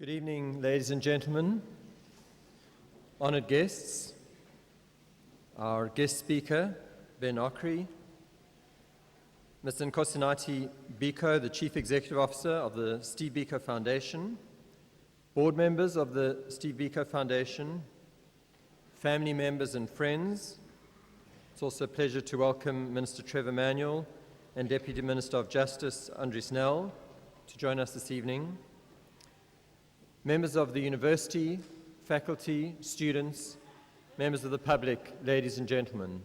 Good evening, ladies and gentlemen, honored guests, our guest speaker, Ben Okri, Mr. Nkosinathi Biko, the Chief Executive Officer of the Steve Biko Foundation, board members of the Steve Biko Foundation, family members and friends. It's also a pleasure to welcome Minister Trevor Manuel and Deputy Minister of Justice, Andries Nel, to join us this evening. Members of the university, faculty, students, members of the public, ladies and gentlemen.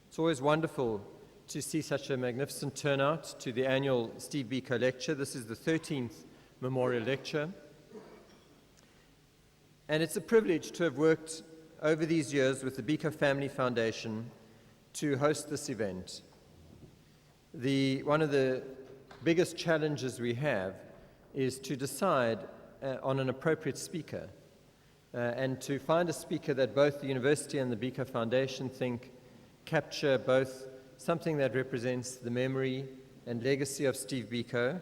It's always wonderful to see such a magnificent turnout to the annual Steve Biko Lecture. This is the 13th Memorial Lecture. And it's a privilege to have worked over these years with the Biko Family Foundation to host this event. One of the biggest challenges we have is to decide on an appropriate speaker and to find a speaker that both the university and the Biko Foundation think capture both something that represents the memory and legacy of Steve Biko,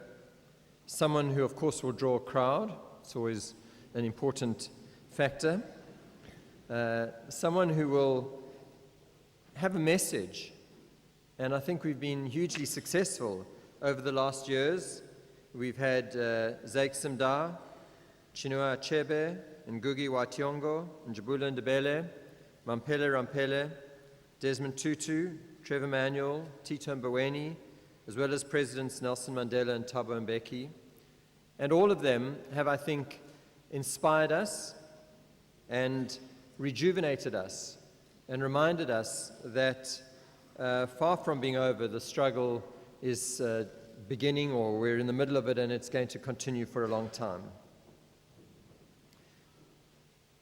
someone who of course will draw a crowd, it's always an important factor, someone who will have a message, and I think we've been hugely successful over the last years. We've had Zaik Simda, Chinua Achebe, Ngugi wa Thiong'o, Njabula Ndebele, Mampela Rampele, Desmond Tutu, Trevor Manuel, Tito Mboweni, as well as Presidents Nelson Mandela and Thabo Mbeki. And all of them have, I think, inspired us and rejuvenated us and reminded us that far from being over, the struggle is beginning, or we're in the middle of it, and it's going to continue for a long time.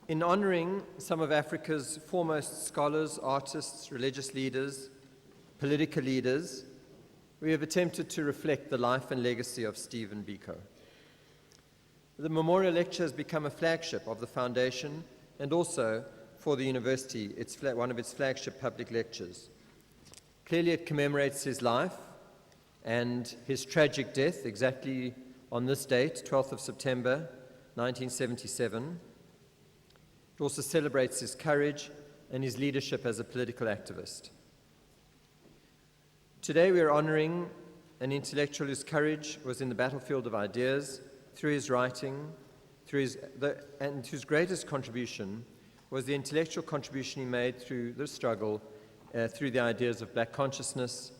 In honoring some of Africa's foremost scholars, artists, religious leaders, political leaders, we have attempted to reflect the life and legacy of Stephen Biko. The Memorial Lecture has become a flagship of the Foundation and also for the university, it's one of its flagship public lectures. Clearly it commemorates his life and his tragic death exactly on this date, 12th of September, 1977. It also celebrates his courage and his leadership as a political activist. Today we are honoring an intellectual whose courage was in the battlefield of ideas, through his writing, and whose greatest contribution was the intellectual contribution he made through the struggle, through the ideas of black consciousness,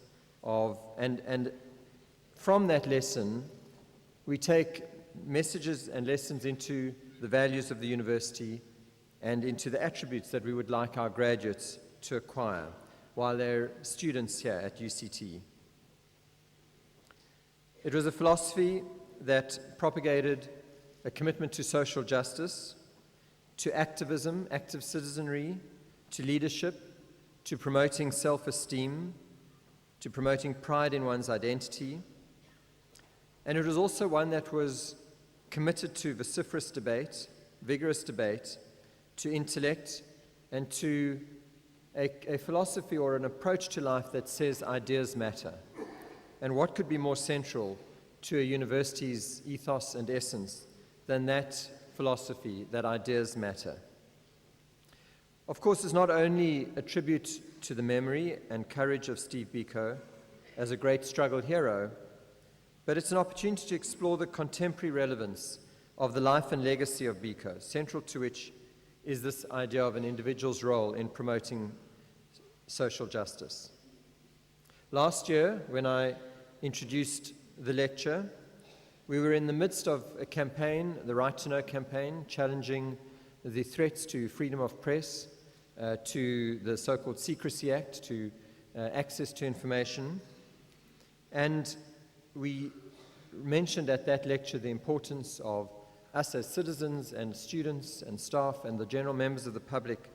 and from that lesson we take messages and lessons into the values of the university and into the attributes that we would like our graduates to acquire while they're students here at UCT. It was a philosophy that propagated a commitment to social justice, to activism, active citizenry, to leadership, to promoting self-esteem, to promoting pride in one's identity. And it was also one that was committed to vociferous debate, vigorous debate, to intellect, and to a philosophy or an approach to life that says ideas matter. And what could be more central to a university's ethos and essence than that philosophy, that ideas matter? Of course, it's not only a tribute to the memory and courage of Steve Biko as a great struggle hero, but it's an opportunity to explore the contemporary relevance of the life and legacy of Biko, central to which is this idea of an individual's role in promoting social justice. Last year, when I introduced the lecture, we were in the midst of a campaign, the Right to Know campaign, challenging the threats to freedom of press, to the so-called Secrecy Act, to access to information. And we mentioned at that lecture the importance of us as citizens and students and staff and the general members of the public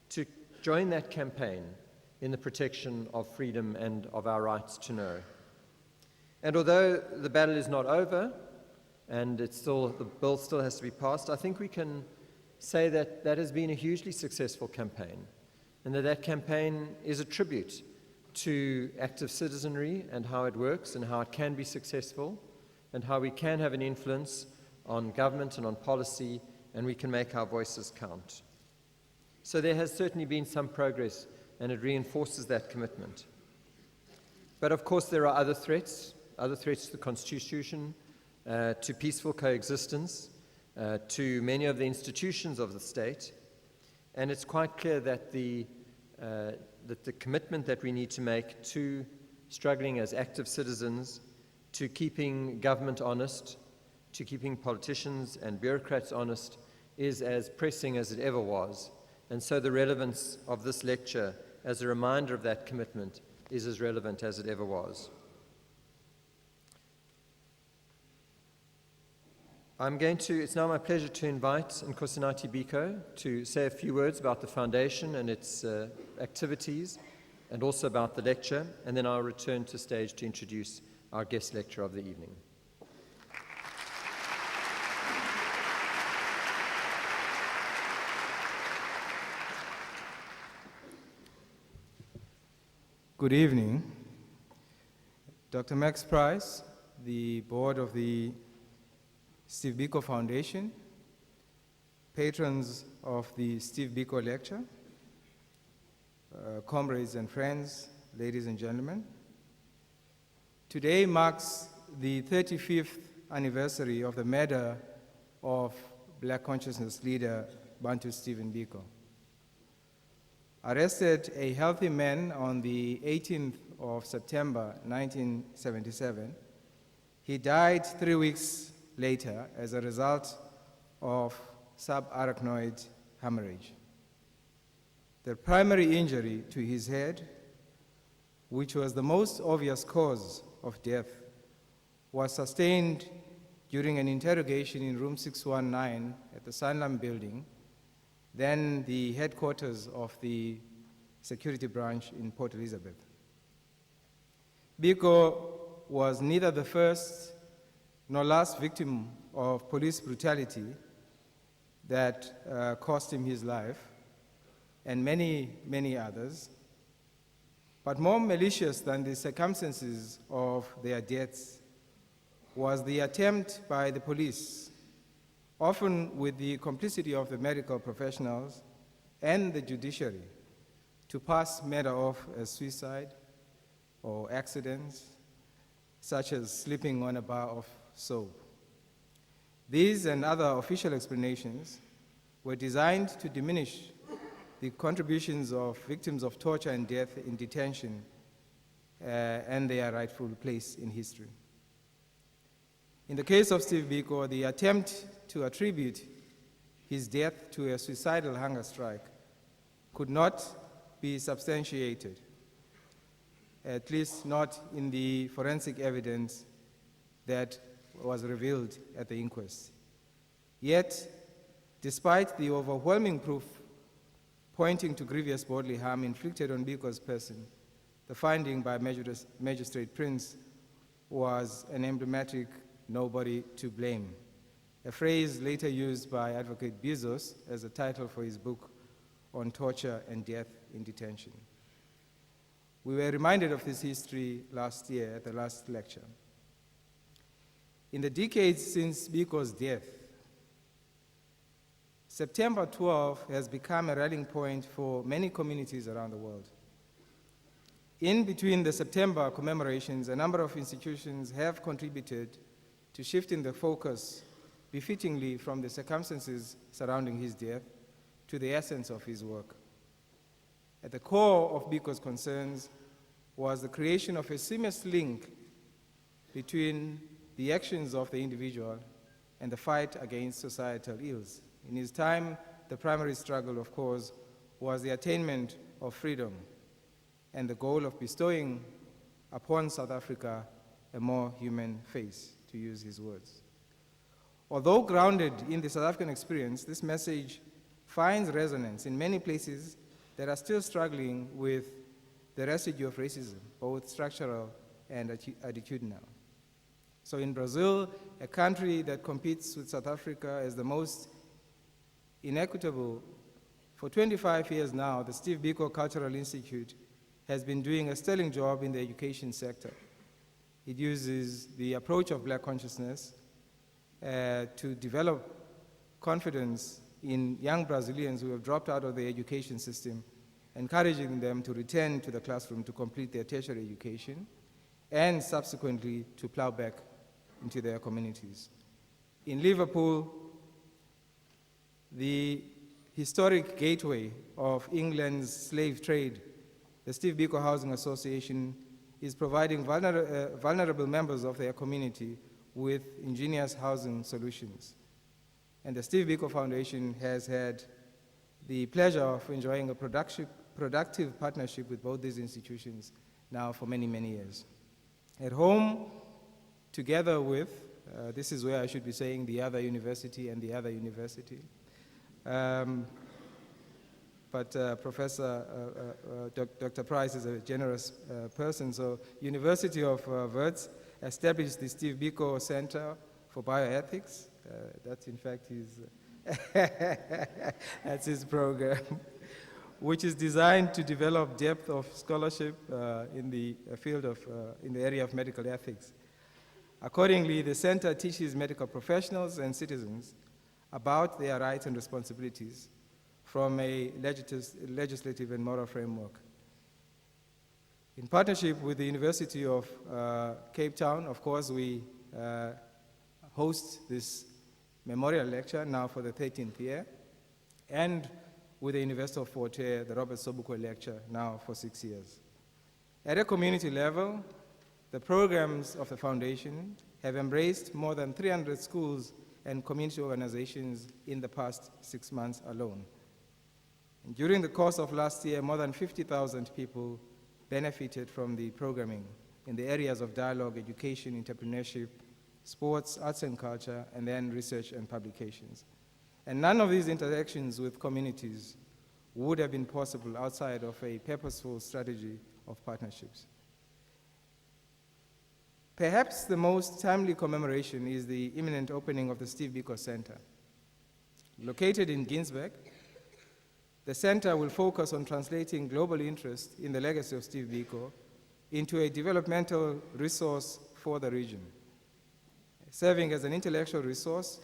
to join that campaign in the protection of freedom and of our rights to know. And although the battle is not over and the bill still has to be passed, I think we can say that that has been a hugely successful campaign, and that campaign is a tribute to active citizenry and how it works and how it can be successful and how we can have an influence on government and on policy, and we can make our voices count. So there has certainly been some progress, and it reinforces that commitment. But of course there are other threats to the Constitution, to peaceful coexistence, to many of the institutions of the state, and it's quite clear that the commitment that we need to make to struggling as active citizens, to keeping government honest, to keeping politicians and bureaucrats honest, is as pressing as it ever was. And so the relevance of this lecture as a reminder of that commitment is as relevant as it ever was. It's now my pleasure to invite Nkosinathi Biko to say a few words about the foundation and its activities, and also about the lecture, and then I'll return to stage to introduce our guest lecturer of the evening. Good evening. Dr. Max Price, the board of the Steve Biko Foundation, patrons of the Steve Biko Lecture, comrades and friends, ladies and gentlemen. Today marks the 35th anniversary of the murder of Black consciousness leader Bantu Stephen Biko. Arrested a healthy man on the 18th of September 1977, he died 3 weeks later as a result of subarachnoid hemorrhage. The primary injury to his head, which was the most obvious cause of death, was sustained during an interrogation in room 619 at the Sanlam building, then the headquarters of the security branch in Port Elizabeth. Biko was neither the first nor last victim of police brutality that cost him his life, and many, many others. But more malicious than the circumstances of their deaths was the attempt by the police, often with the complicity of the medical professionals and the judiciary, to pass murder off as suicide or accidents, such as slipping on a bar of soap. These and other official explanations were designed to diminish the contributions of victims of torture and death in detention and their rightful place in history. In the case of Steve Biko, the attempt to attribute his death to a suicidal hunger strike could not be substantiated, at least not in the forensic evidence that was revealed at the inquest. Yet, despite the overwhelming proof pointing to grievous bodily harm inflicted on Biko's person, the finding by Magistrate Prince was an emblematic "nobody to blame," a phrase later used by Advocate Bezos as a title for his book on torture and death in detention. We were reminded of this history last year at the last lecture. In the decades since Biko's death, September 12 has become a rallying point for many communities around the world. In between the September commemorations, a number of institutions have contributed to shifting the focus befittingly from the circumstances surrounding his death to the essence of his work. At the core of Biko's concerns was the creation of a seamless link between the actions of the individual and the fight against societal ills. In his time, the primary struggle, of course, was the attainment of freedom and the goal of bestowing upon South Africa a more human face, to use his words. Although grounded in the South African experience, this message finds resonance in many places that are still struggling with the residue of racism, both structural and attitudinal. So in Brazil, a country that competes with South Africa as the most inequitable, for 25 years now, the Steve Biko Cultural Institute has been doing a sterling job in the education sector. It uses the approach of Black consciousness to develop confidence in young Brazilians who have dropped out of the education system, encouraging them to return to the classroom to complete their tertiary education, and subsequently to plow back into their communities. In Liverpool, the historic gateway of England's slave trade, the Steve Biko Housing Association is providing vulnerable members of their community with ingenious housing solutions. And the Steve Biko Foundation has had the pleasure of enjoying a productive partnership with both these institutions now for many, many years. At home, together with, this is where I should be saying the other university and the other university, but Professor Dr. Price is a generous person, so University of Wits established the Steve Biko Center for Bioethics. That's in fact his, that's his program, which is designed to develop depth of scholarship in the field of, in the area of medical ethics. Accordingly, the center teaches medical professionals and citizens about their rights and responsibilities from a legislative and moral framework. In partnership with the University of Cape Town, of course, we host this memorial lecture now for the 13th year, and with the University of Fort Hare, the Robert Sobukwe Lecture now for 6 years. At a community level, the programs of the foundation have embraced more than 300 schools and community organizations in the past 6 months alone. And during the course of last year, more than 50,000 people benefited from the programming in the areas of dialogue, education, entrepreneurship, sports, arts and culture, and then research and publications. And none of these interactions with communities would have been possible outside of a purposeful strategy of partnerships. Perhaps the most timely commemoration is the imminent opening of the Steve Biko Center. Located in Ginsberg, the center will focus on translating global interest in the legacy of Steve Biko into a developmental resource for the region, serving as an intellectual resource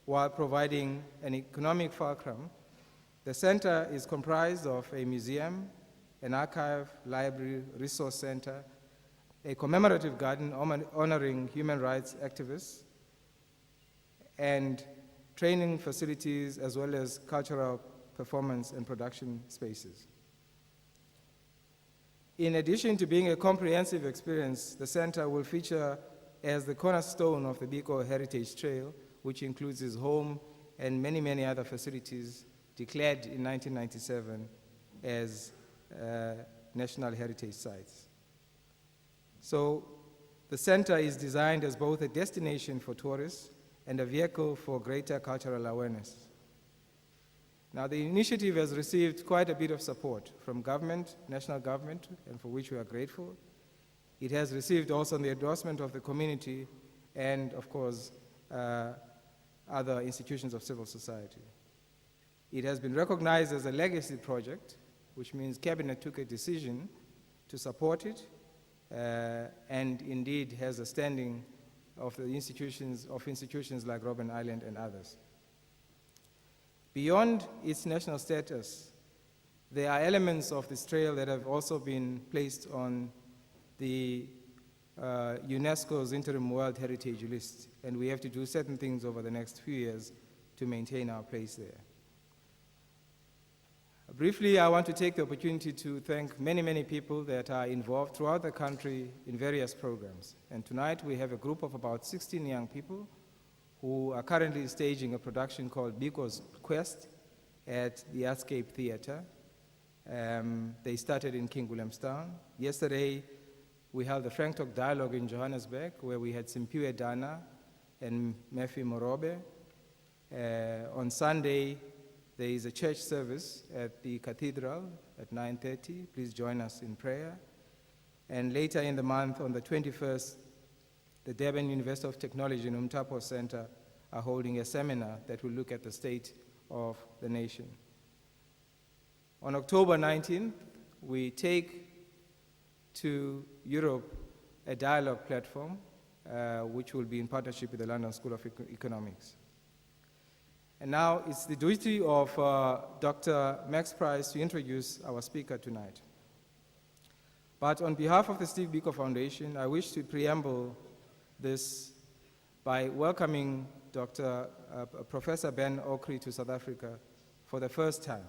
while providing an economic fulcrum. The center is comprised of a museum, an archive, library, resource center, a commemorative garden honoring human rights activists, and training facilities, as well as cultural performance and production spaces. In addition to being a comprehensive experience, the center will feature as the cornerstone of the Biko Heritage Trail, which includes his home and many, many other facilities declared in 1997 as national heritage sites. So the center is designed as both a destination for tourists and a vehicle for greater cultural awareness. Now, the initiative has received quite a bit of support from government, national government, and for which we are grateful. It has received also the endorsement of the community and, of course, other institutions of civil society. It has been recognized as a legacy project, which means Cabinet took a decision to support it, and indeed has a standing of the institutions like Robben Island and others. Beyond its national status, there are elements of this trail that have also been placed on the UNESCO's interim World Heritage List, and we have to do certain things over the next few years to maintain our place there. Briefly, I want to take the opportunity to thank many, many people that are involved throughout the country in various programs. And tonight we have a group of about 16 young people who are currently staging a production called Biko's Quest at the Artscape Theatre. They started in King Williamstown. Yesterday, we held the Frank Talk Dialogue in Johannesburg, where we had Simpiwe Dana and Mefi Morobe. On Sunday, there is a church service at the cathedral at 9:30. Please join us in prayer. And later in the month, on the 21st, the Durban University of Technology and Umtapo Center are holding a seminar that will look at the state of the nation. On October 19th, we take to Europe a dialogue platform which will be in partnership with the London School of Economics. And now it's the duty of Dr. Max Price to introduce our speaker tonight. But on behalf of the Steve Biko Foundation, I wish to preamble this by welcoming Professor Ben Okri to South Africa for the first time.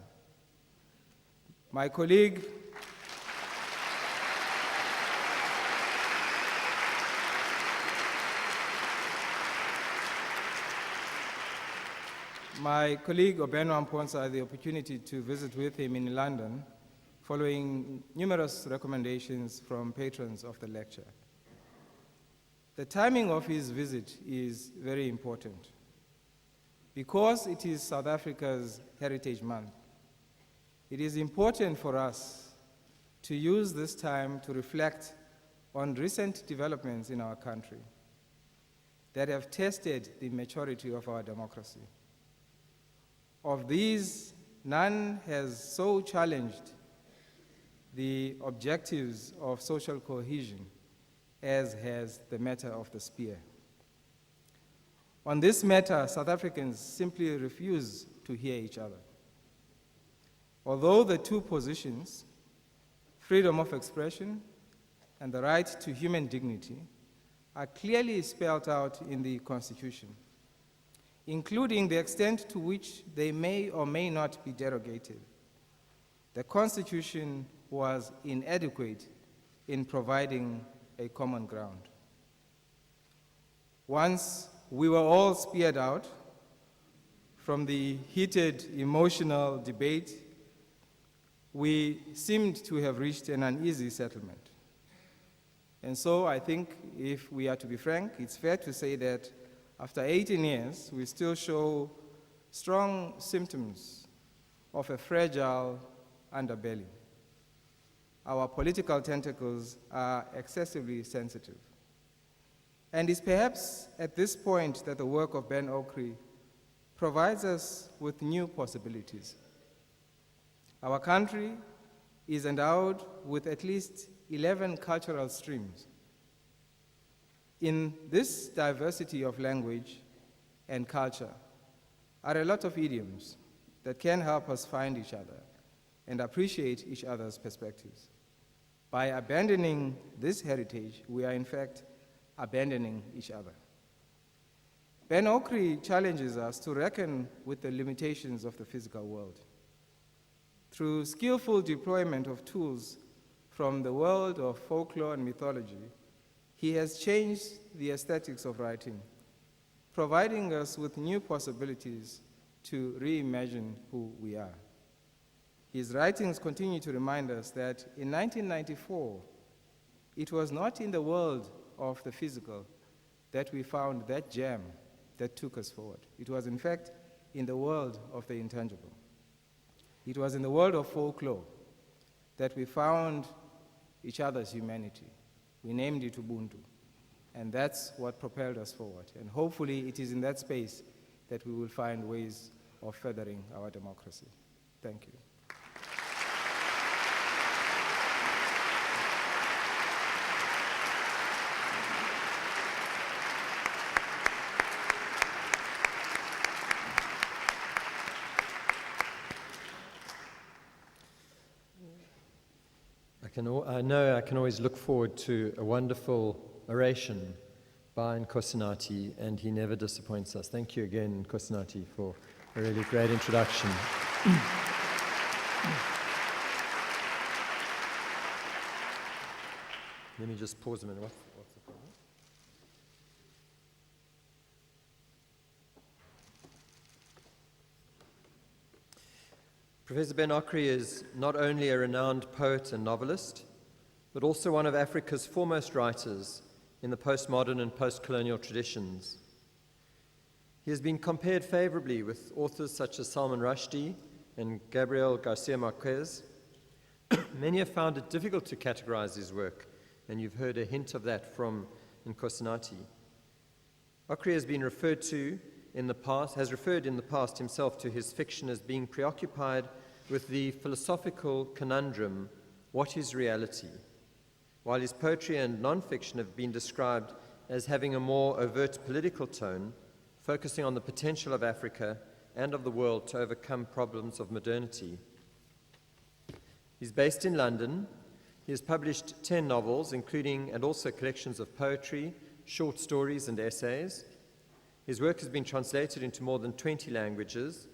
My colleague, Obenwa Mponsa had the opportunity to visit with him in London following numerous recommendations from patrons of the lecture. The timing of his visit is very important. Because it is South Africa's Heritage Month, it is important for us to use this time to reflect on recent developments in our country that have tested the maturity of our democracy. Of these, none has so challenged the objectives of social cohesion as has the matter of the spear. On this matter, South Africans simply refuse to hear each other. Although the two positions, freedom of expression and the right to human dignity, are clearly spelled out in the Constitution, including the extent to which they may or may not be derogated, the Constitution was inadequate in providing a common ground. Once we were all speared out from the heated emotional debate, we seemed to have reached an uneasy settlement. And so I think, if we are to be frank, it's fair to say that after 18 years, we still show strong symptoms of a fragile underbelly. Our political tentacles are excessively sensitive. And it's perhaps at this point that the work of Ben Okri provides us with new possibilities. Our country is endowed with at least 11 cultural streams. In this diversity of language and culture are a lot of idioms that can help us find each other and appreciate each other's perspectives. By abandoning this heritage, we are in fact abandoning each other. Ben Okri challenges us to reckon with the limitations of the physical world. Through skillful deployment of tools from the world of folklore and mythology, he has changed the aesthetics of writing, providing us with new possibilities to reimagine who we are. His writings continue to remind us that in 1994, it was not in the world of the physical that we found that gem that took us forward. It was, in fact, in the world of the intangible. It was in the world of folklore that we found each other's humanity. We named it Ubuntu, and that's what propelled us forward. And hopefully it is in that space that we will find ways of furthering our democracy. Thank you. I know I can always look forward to a wonderful oration by Nkosinathi, and he never disappoints us. Thank you again, Nkosinathi, for a really great introduction. Let me just pause a minute. What's the problem? Professor Ben Okri is not only a renowned poet and novelist, but also one of Africa's foremost writers in the postmodern and post-colonial traditions. He has been compared favorably with authors such as Salman Rushdie and Gabriel Garcia Marquez. Many have found it difficult to categorize his work, and you've heard a hint of that from Nkosinathi. Okri has been referred in the past himself to his fiction as being preoccupied with the philosophical conundrum, what is reality? While his poetry and non-fiction have been described as having a more overt political tone, focusing on the potential of Africa and of the world to overcome problems of modernity. He's based in London. He has published 10 novels, including and also collections of poetry, short stories, and essays. His work has been translated into more than 20 languages.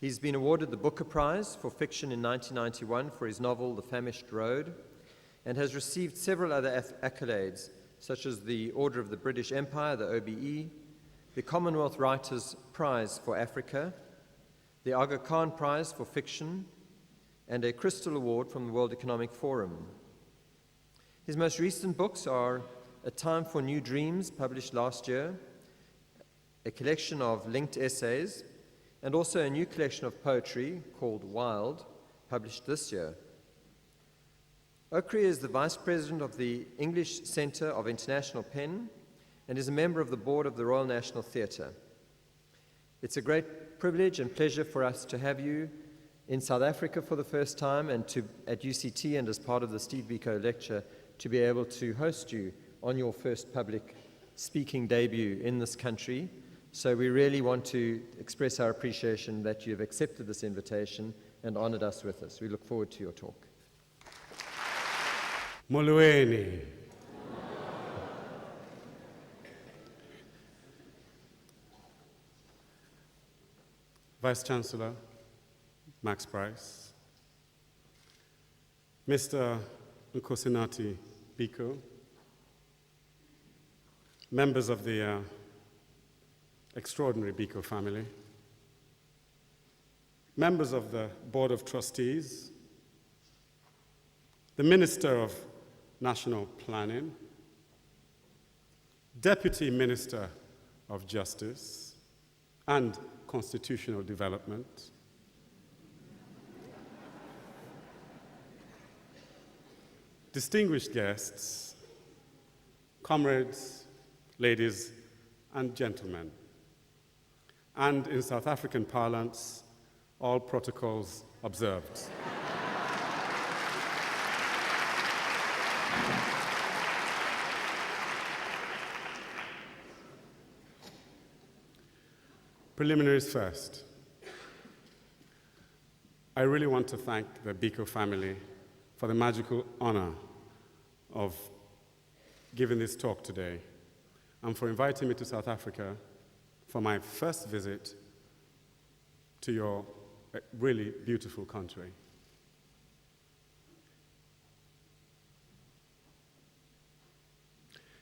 He's been awarded the Booker Prize for Fiction in 1991 for his novel The Famished Road, and has received several other accolades, such as the Order of the British Empire, the OBE, the Commonwealth Writers' Prize for Africa, the Aga Khan Prize for Fiction, and a Crystal Award from the World Economic Forum. His most recent books are A Time for New Dreams, published last year, a collection of linked essays, and also a new collection of poetry called Wild, published this year. Okri is the Vice President of the English Centre of International Pen and is a member of the board of the Royal National Theatre. It's a great privilege and pleasure for us to have you in South Africa for the first time, and at UCT and as part of the Steve Biko Lecture, to be able to host you on your first public speaking debut in this country. So we really want to express our appreciation that you have accepted this invitation and honored us with us. We look forward to your talk. Molweni. Vice Chancellor Max Price, Mr. Nkosinati Biko, members of the extraordinary Biko family, members of the Board of Trustees, the Minister of National Planning, Deputy Minister of Justice and Constitutional Development, distinguished guests, comrades, ladies and gentlemen, and in South African parlance, all protocols observed. Preliminaries first. I really want to thank the Biko family for the magical honor of giving this talk today and for inviting me to South Africa for my first visit to your really beautiful country.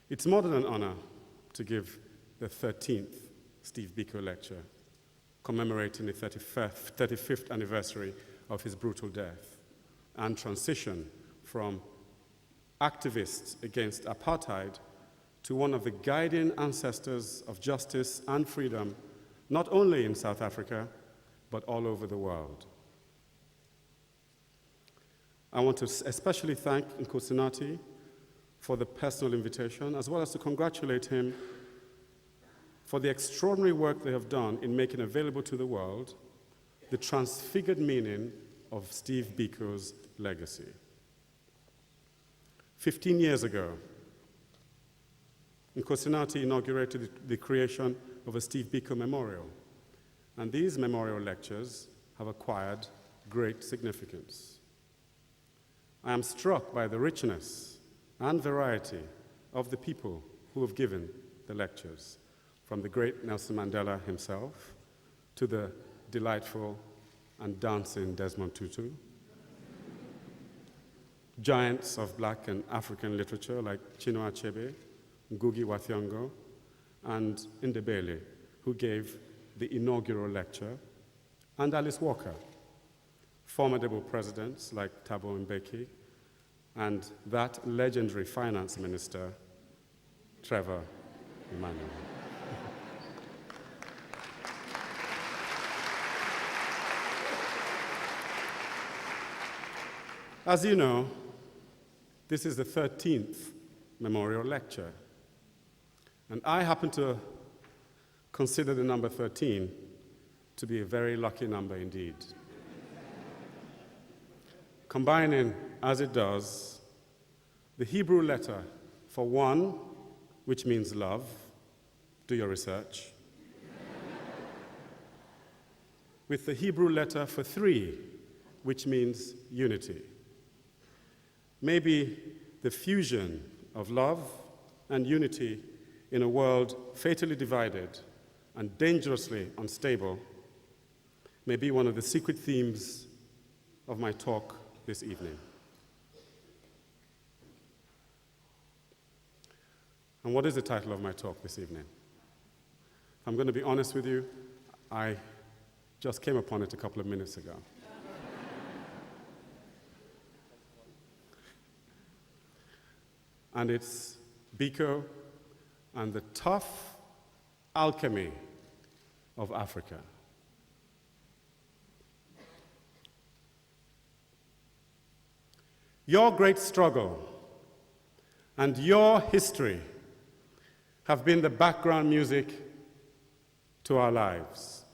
It's more than an honor to give the 13th Steve Biko Lecture, commemorating the 35th anniversary of his brutal death and transition from activists against apartheid to one of the guiding ancestors of justice and freedom, not only in South Africa, but all over the world. I want to especially thank Nkosinati for the personal invitation, as well as to congratulate him for the extraordinary work they have done in making available to the world the transfigured meaning of Steve Biko's legacy. 15 years ago, Nkosinati inaugurated the creation of a Steve Biko Memorial, and these memorial lectures have acquired great significance. I am struck by the richness and variety of the people who have given the lectures, from the great Nelson Mandela himself to the delightful and dancing Desmond Tutu, giants of Black and African literature like Chinua Achebe, Ngugi wa Thiong'o, and Ndebele, who gave the inaugural lecture, and Alice Walker, formidable presidents like Thabo Mbeki, and that legendary finance minister, Trevor Emmanuel. As you know, this is the 13th Memorial Lecture, and I happen to consider the number 13 to be a very lucky number indeed. Combining, as it does, the Hebrew letter for one which means love. Do your research. With the Hebrew letter for 3, which means unity. Maybe the fusion of love and unity in a world fatally divided and dangerously unstable may be one of the secret themes of my talk this evening. And what is the title of my talk this evening? I'm going to be honest with you, I just came upon it a couple of minutes ago. And it's Biko and the Tough Alchemy of Africa. Your great struggle and your history have been the background music to our lives.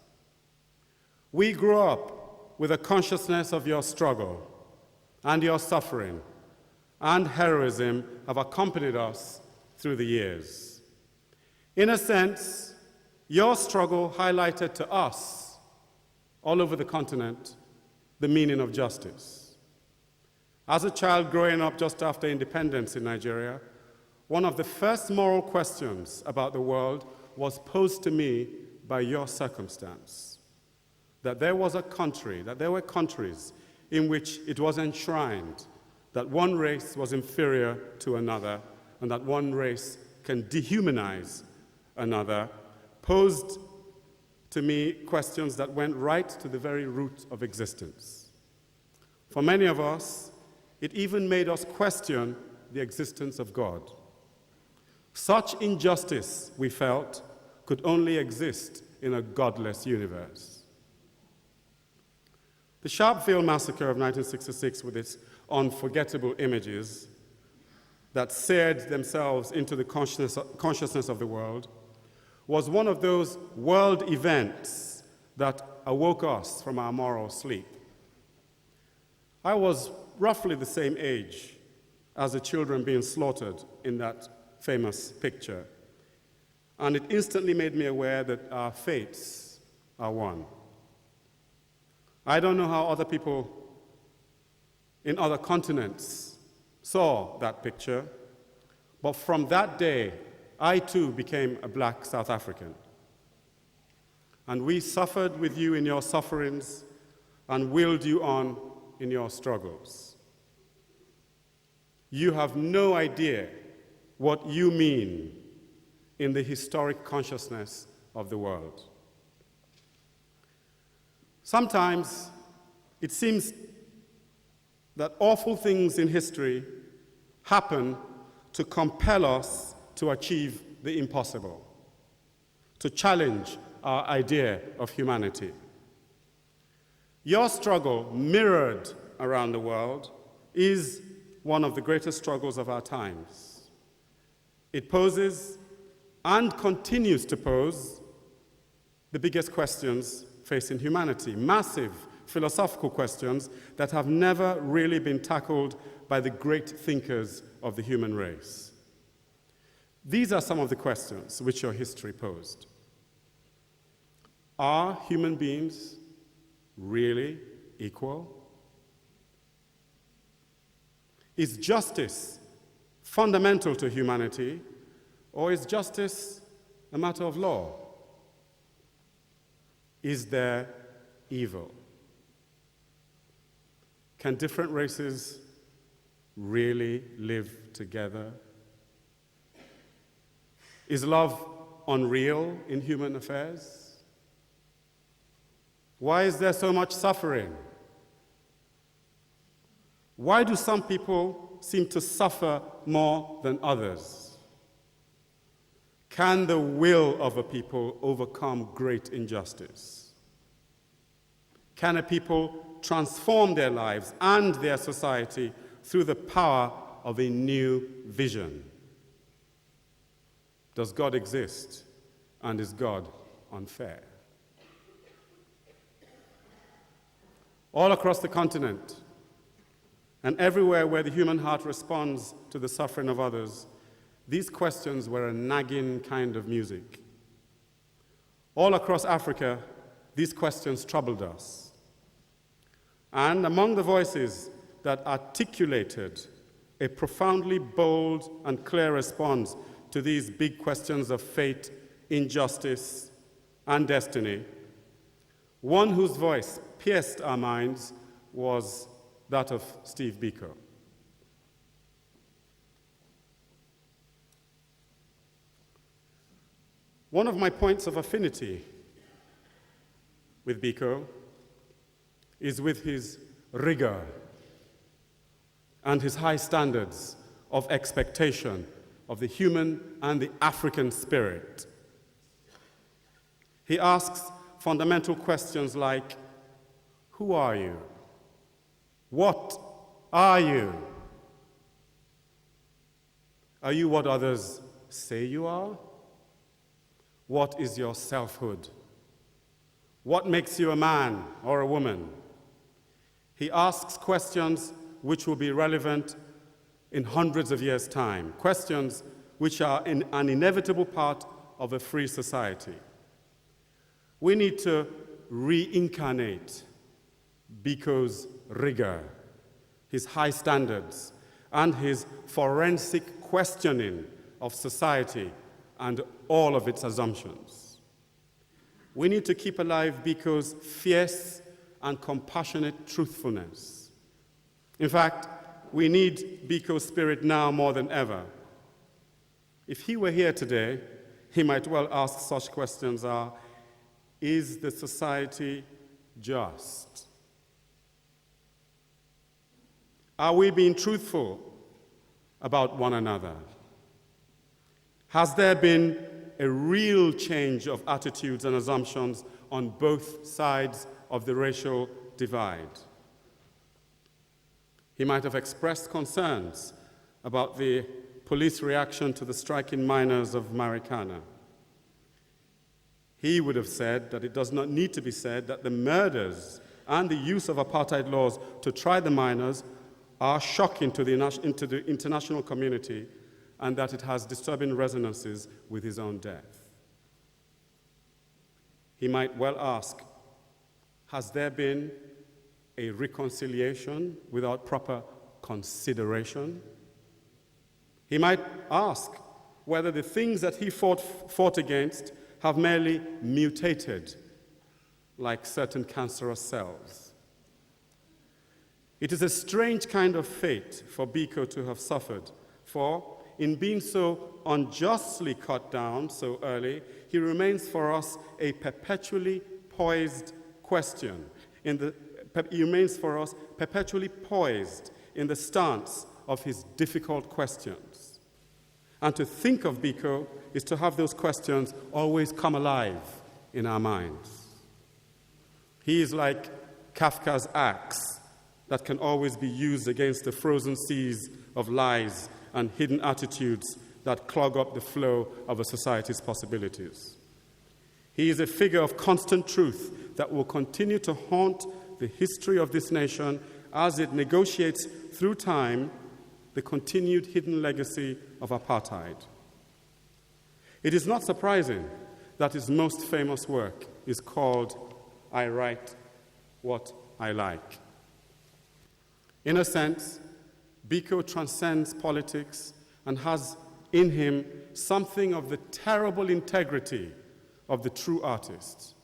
We grew up with a consciousness of your struggle and your suffering and heroism have accompanied us through the years. In a sense, your struggle highlighted to us, all over the continent, the meaning of justice. As a child growing up just after independence in Nigeria, one of the first moral questions about the world was posed to me by your circumstance. That there was a country, that there were countries in which it was enshrined that one race was inferior to another, and that one race can dehumanize another, posed to me questions that went right to the very root of existence. For many of us, it even made us question the existence of God. Such injustice, we felt, could only exist in a godless universe. The Sharpeville Massacre of 1966, with its unforgettable images that seared themselves into the consciousness of the world, was one of those world events that awoke us from our moral sleep. I was roughly the same age as the children being slaughtered in that famous picture, and it instantly made me aware that our fates are one. I don't know how other people in other continents saw that picture, but from that day, I too became a black South African. And we suffered with you in your sufferings and willed you on in your struggles. You have no idea what you mean in the historic consciousness of the world. Sometimes it seems that awful things in history happen to compel us to achieve the impossible, to challenge our idea of humanity. Your struggle, mirrored around the world, is one of the greatest struggles of our times. It poses and continues to pose the biggest questions facing humanity, massive philosophical questions that have never really been tackled by the great thinkers of the human race. These are some of the questions which your history posed. Are human beings really equal? Is justice fundamental to humanity, or is justice a matter of law? Is there evil? Can different races really live together? Is love unreal in human affairs? Why is there so much suffering? Why do some people seem to suffer more than others? Can the will of a people overcome great injustice? Can a people transform their lives and their society through the power of a new vision? Does God exist, and is God unfair? All across the continent, and everywhere where the human heart responds to the suffering of others, these questions were a nagging kind of music. All across Africa, these questions troubled us. And among the voices that articulated a profoundly bold and clear response to these big questions of fate, injustice, and destiny, one whose voice pierced our minds was that of Steve Biko. One of my points of affinity with Biko is with his rigor and his high standards of expectation of the human and the African spirit. He asks fundamental questions like, who are you? What are you? Are you what others say you are? What is your selfhood? What makes you a man or a woman? He asks questions which will be relevant in hundreds of years' time, questions which are an inevitable part of a free society. We need to reincarnate Biko's rigor, his high standards, and his forensic questioning of society and all of its assumptions. We need to keep alive Biko's fierce and compassionate truthfulness. In fact, we need Biko's spirit now more than ever. If he were here today, he might well ask such questions as, is the society just? Are we being truthful about one another? Has there been a real change of attitudes and assumptions on both sides of the racial divide? He might have expressed concerns about the police reaction to the striking miners of Marikana. He would have said that it does not need to be said that the murders and the use of apartheid laws to try the miners are shocking to the international community, and that it has disturbing resonances with his own death. He might well ask, has there been a reconciliation without proper consideration? He might ask whether the things that he fought against have merely mutated like certain cancerous cells. It is a strange kind of fate for Biko to have suffered, for in being so unjustly cut down so early, he remains for us a perpetually poised question. He remains for us perpetually poised in the stance of his difficult questions. And to think of Biko is to have those questions always come alive in our minds. He is like Kafka's axe that can always be used against the frozen seas of lies and hidden attitudes that clog up the flow of a society's possibilities. He is a figure of constant truth that will continue to haunt the history of this nation as it negotiates through time the continued hidden legacy of apartheid. It is not surprising that his most famous work is called I Write What I Like. In a sense, Biko transcends politics and has in him something of the terrible integrity of the true artist,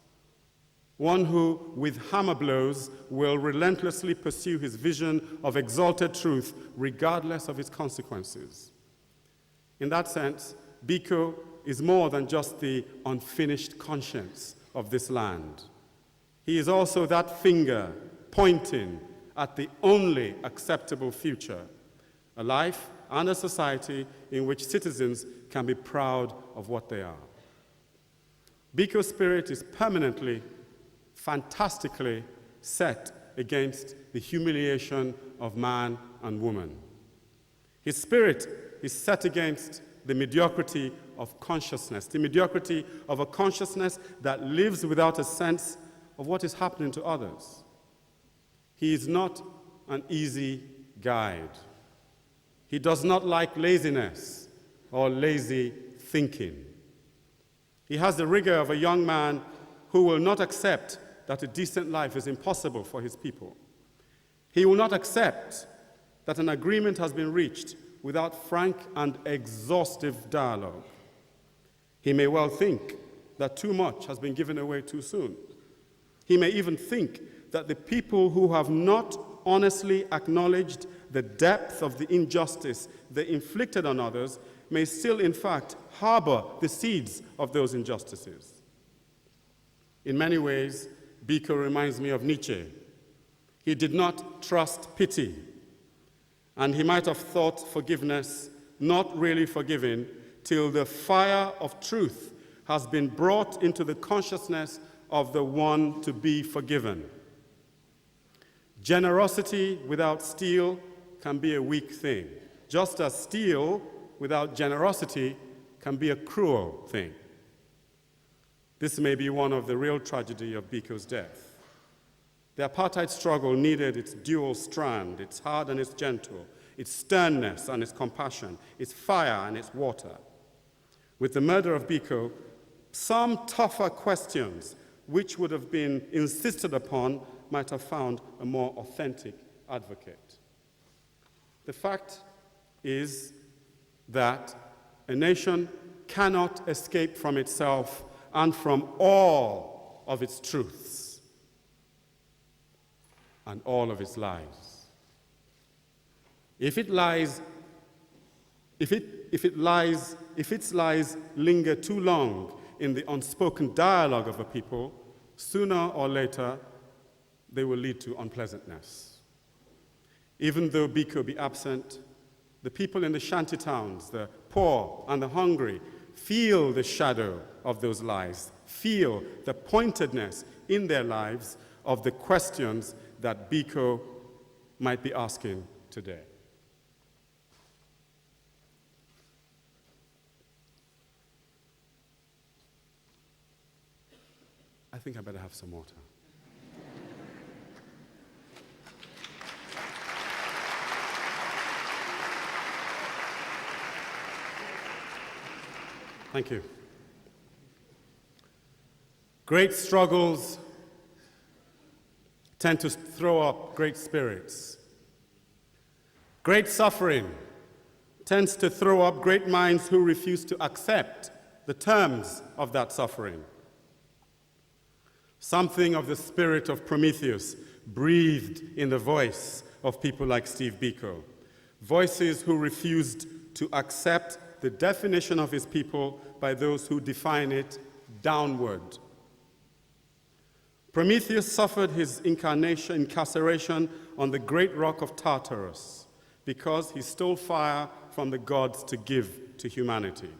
one who, with hammer blows, will relentlessly pursue his vision of exalted truth regardless of its consequences. In that sense, Biko is more than just the unfinished conscience of this land. He is also that finger pointing at the only acceptable future, a life and a society in which citizens can be proud of what they are. Biko's spirit is permanently, fantastically set against the humiliation of man and woman. His spirit is set against the mediocrity of consciousness, the mediocrity of a consciousness that lives without a sense of what is happening to others. He is not an easy guide. He does not like laziness or lazy thinking. He has the rigor of a young man who will not accept that a decent life is impossible for his people. He will not accept that an agreement has been reached without frank and exhaustive dialogue. He may well think that too much has been given away too soon. He may even think that the people who have not honestly acknowledged the depth of the injustice they inflicted on others may still, in fact, harbor the seeds of those injustices. In many ways, Biko reminds me of Nietzsche. He did not trust pity, and he might have thought forgiveness not really forgiving till the fire of truth has been brought into the consciousness of the one to be forgiven. Generosity without steel can be a weak thing, just as steel without generosity can be a cruel thing. This may be one of the real tragedy of Biko's death. The apartheid struggle needed its dual strand, its hard and its gentle, its sternness and its compassion, its fire and its water. With the murder of Biko, some tougher questions which would have been insisted upon might have found a more authentic advocate. The fact is that a nation cannot escape from itself and from all of its truths and all of its lies. If its lies linger too long in the unspoken dialogue of a people, sooner or later they will lead to unpleasantness. Even though Biko be absent, the people in the shanty towns, the poor and the hungry, feel the shadow of those lies, feel the pointedness in their lives of the questions that Biko might be asking today. I think I better have some water. Thank you. Great struggles tend to throw up great spirits. Great suffering tends to throw up great minds who refuse to accept the terms of that suffering. Something of the spirit of Prometheus breathed in the voice of people like Steve Biko, voices who refused to accept the definition of his people by those who define it downward. Prometheus suffered his incarceration on the great rock of Tartarus because he stole fire from the gods to give to humanity.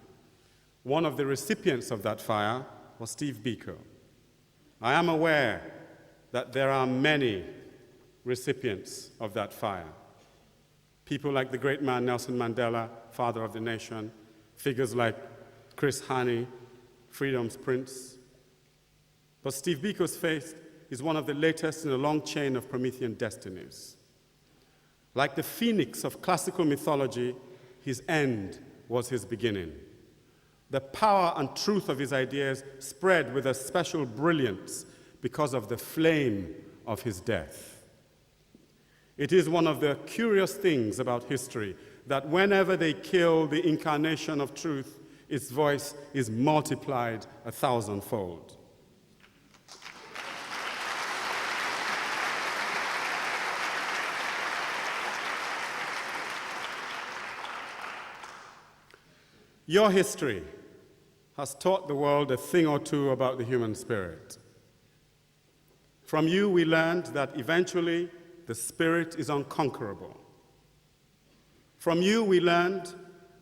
One of the recipients of that fire was Steve Biko. I am aware that there are many recipients of that fire. People like the great man Nelson Mandela, father of the nation, figures like Chris Hani, freedom's prince. But Steve Biko's fate is one of the latest in a long chain of Promethean destinies. Like the phoenix of classical mythology, his end was his beginning. The power and truth of his ideas spread with a special brilliance because of the flame of his death. It is one of the curious things about history that whenever they kill the incarnation of truth, its voice is multiplied 1,000-fold. Your history has taught the world a thing or two about the human spirit. From you, we learned that eventually the spirit is unconquerable. From you, we learned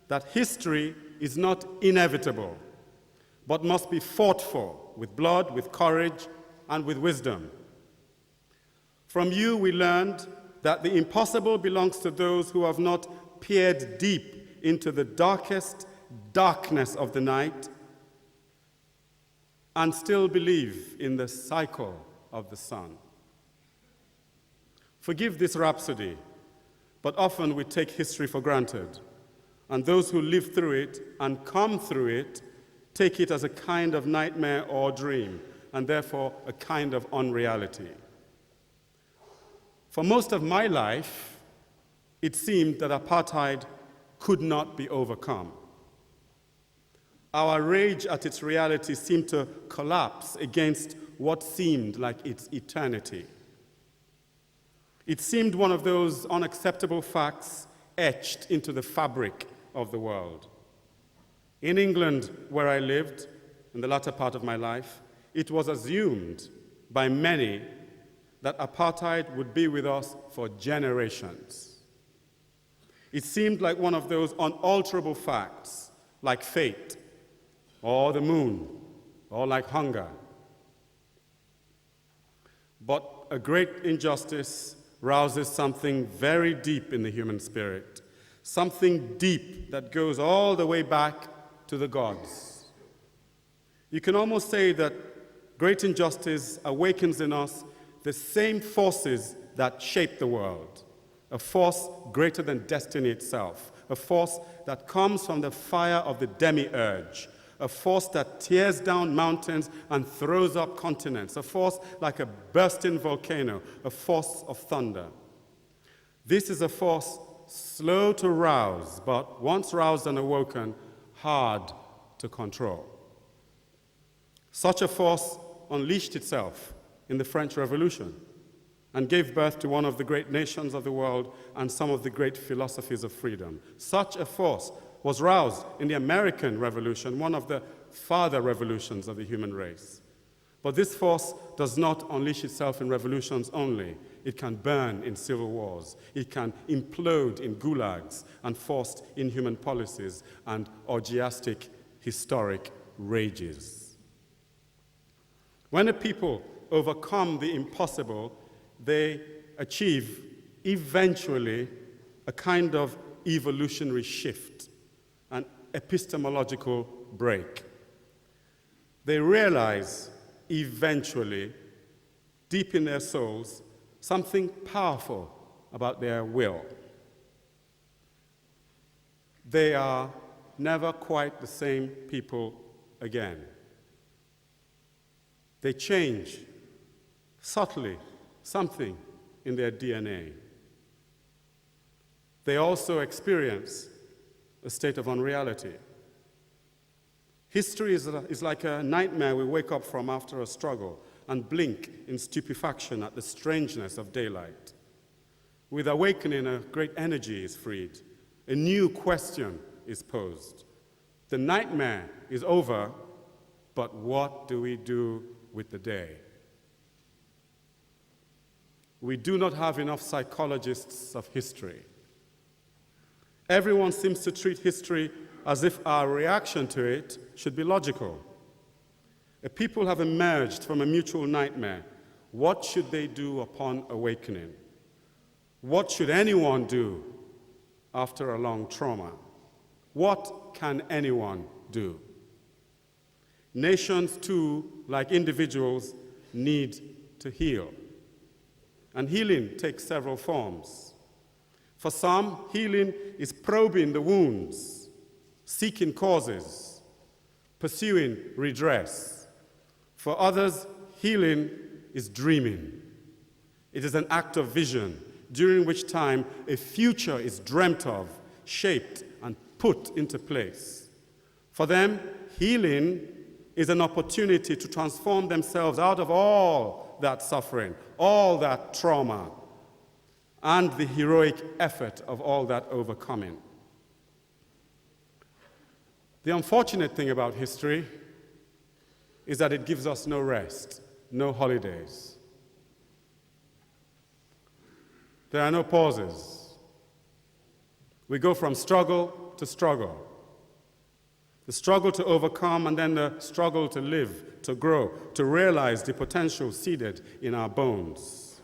that history is not inevitable, but must be fought for with blood, with courage, and with wisdom. From you, we learned that the impossible belongs to those who have not peered deep into the darkest darkness of the night and still believe in the cycle of the sun. Forgive this rhapsody, but often we take history for granted. and those who live through it and come through it take it as a kind of nightmare or dream, and therefore a kind of unreality. For most of my life, it seemed that apartheid could not be overcome. Our rage at its reality seemed to collapse against what seemed like its eternity. It seemed one of those unacceptable facts etched into the fabric of the world. In England, where I lived in the latter part of my life, it was assumed by many that apartheid would be with us for generations. It seemed like one of those unalterable facts, like fate, or the moon, or like hunger. But a great injustice rouses something very deep in the human spirit, something deep that goes all the way back to the gods. You can almost say that great injustice awakens in us the same forces that shape the world, a force greater than destiny itself, a force that comes from the fire of the demiurge, a force that tears down mountains and throws up continents, a force like a bursting volcano, a force of thunder. This is a force slow to rouse, but once roused and awoken, hard to control. Such a force unleashed itself in the French Revolution and gave birth to one of the great nations of the world and some of the great philosophies of freedom. Such a force was roused in the American Revolution, one of the father revolutions of the human race. But this force does not unleash itself in revolutions only. It can burn in civil wars. It can implode in gulags and forced inhuman policies and orgiastic historic rages. When a people overcome the impossible, they achieve eventually a kind of evolutionary shift, an epistemological break. They realize eventually, deep in their souls, something powerful about their will. They are never quite the same people again. They change subtly something in their DNA. They also experience a state of unreality. History is like a nightmare we wake up from after a struggle and blink in stupefaction at the strangeness of daylight. With awakening, a great energy is freed. A new question is posed. The nightmare is over, but what do we do with the day? We do not have enough psychologists of history. Everyone seems to treat history as if our reaction to it should be logical. A people have emerged from a mutual nightmare. What should they do upon awakening? What should anyone do after a long trauma? What can anyone do? Nations, too, like individuals, need to heal. And healing takes several forms. For some, healing is probing the wounds, seeking causes, pursuing redress. For others, healing is dreaming. It is an act of vision, during which time a future is dreamt of, shaped, and put into place. For them, healing is an opportunity to transform themselves out of all that suffering, all that trauma, and the heroic effort of all that overcoming. The unfortunate thing about history is that it gives us no rest, no holidays. There are no pauses. We go from struggle to struggle. The struggle to overcome and then the struggle to live, to grow, to realize the potential seated in our bones.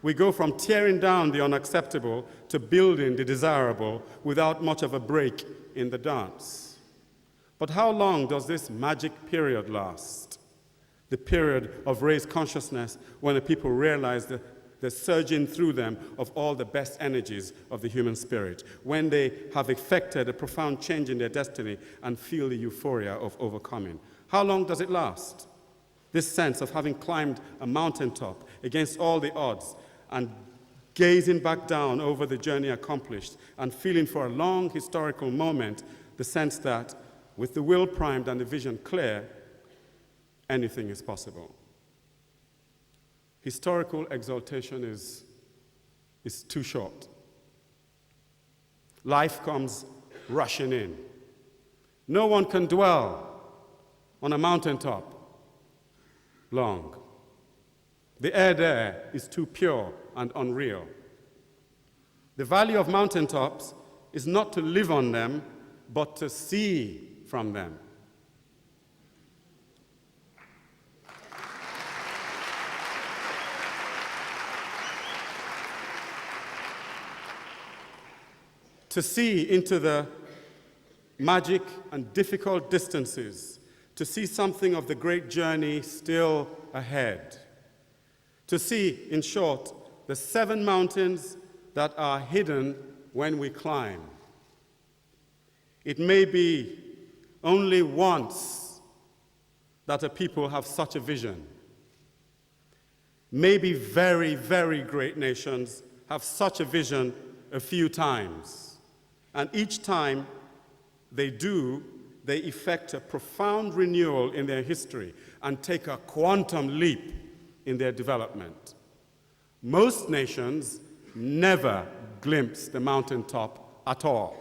We go from tearing down the unacceptable to building the desirable without much of a break in the dance. But how long does this magic period last? The period of raised consciousness when the people realize the the surging through them of all the best energies of the human spirit, when they have effected a profound change in their destiny and feel the euphoria of overcoming. How long does it last? This sense of having climbed a mountaintop against all the odds and gazing back down over the journey accomplished and feeling for a long historical moment the sense that with the will primed and the vision clear, anything is possible. Historical exaltation is too short. Life comes rushing in. No one can dwell on a mountaintop long. The air there is too pure and unreal. The value of mountaintops is not to live on them, but to see from them. To see into the magic and difficult distances, to see something of the great journey still ahead. To see, in short, the 7 mountains that are hidden when we climb. It may be only once that a people have such a vision. Maybe very, very great nations have such a vision a few times. And each time they do, they effect a profound renewal in their history and take a quantum leap in their development. Most nations never glimpse the mountaintop at all,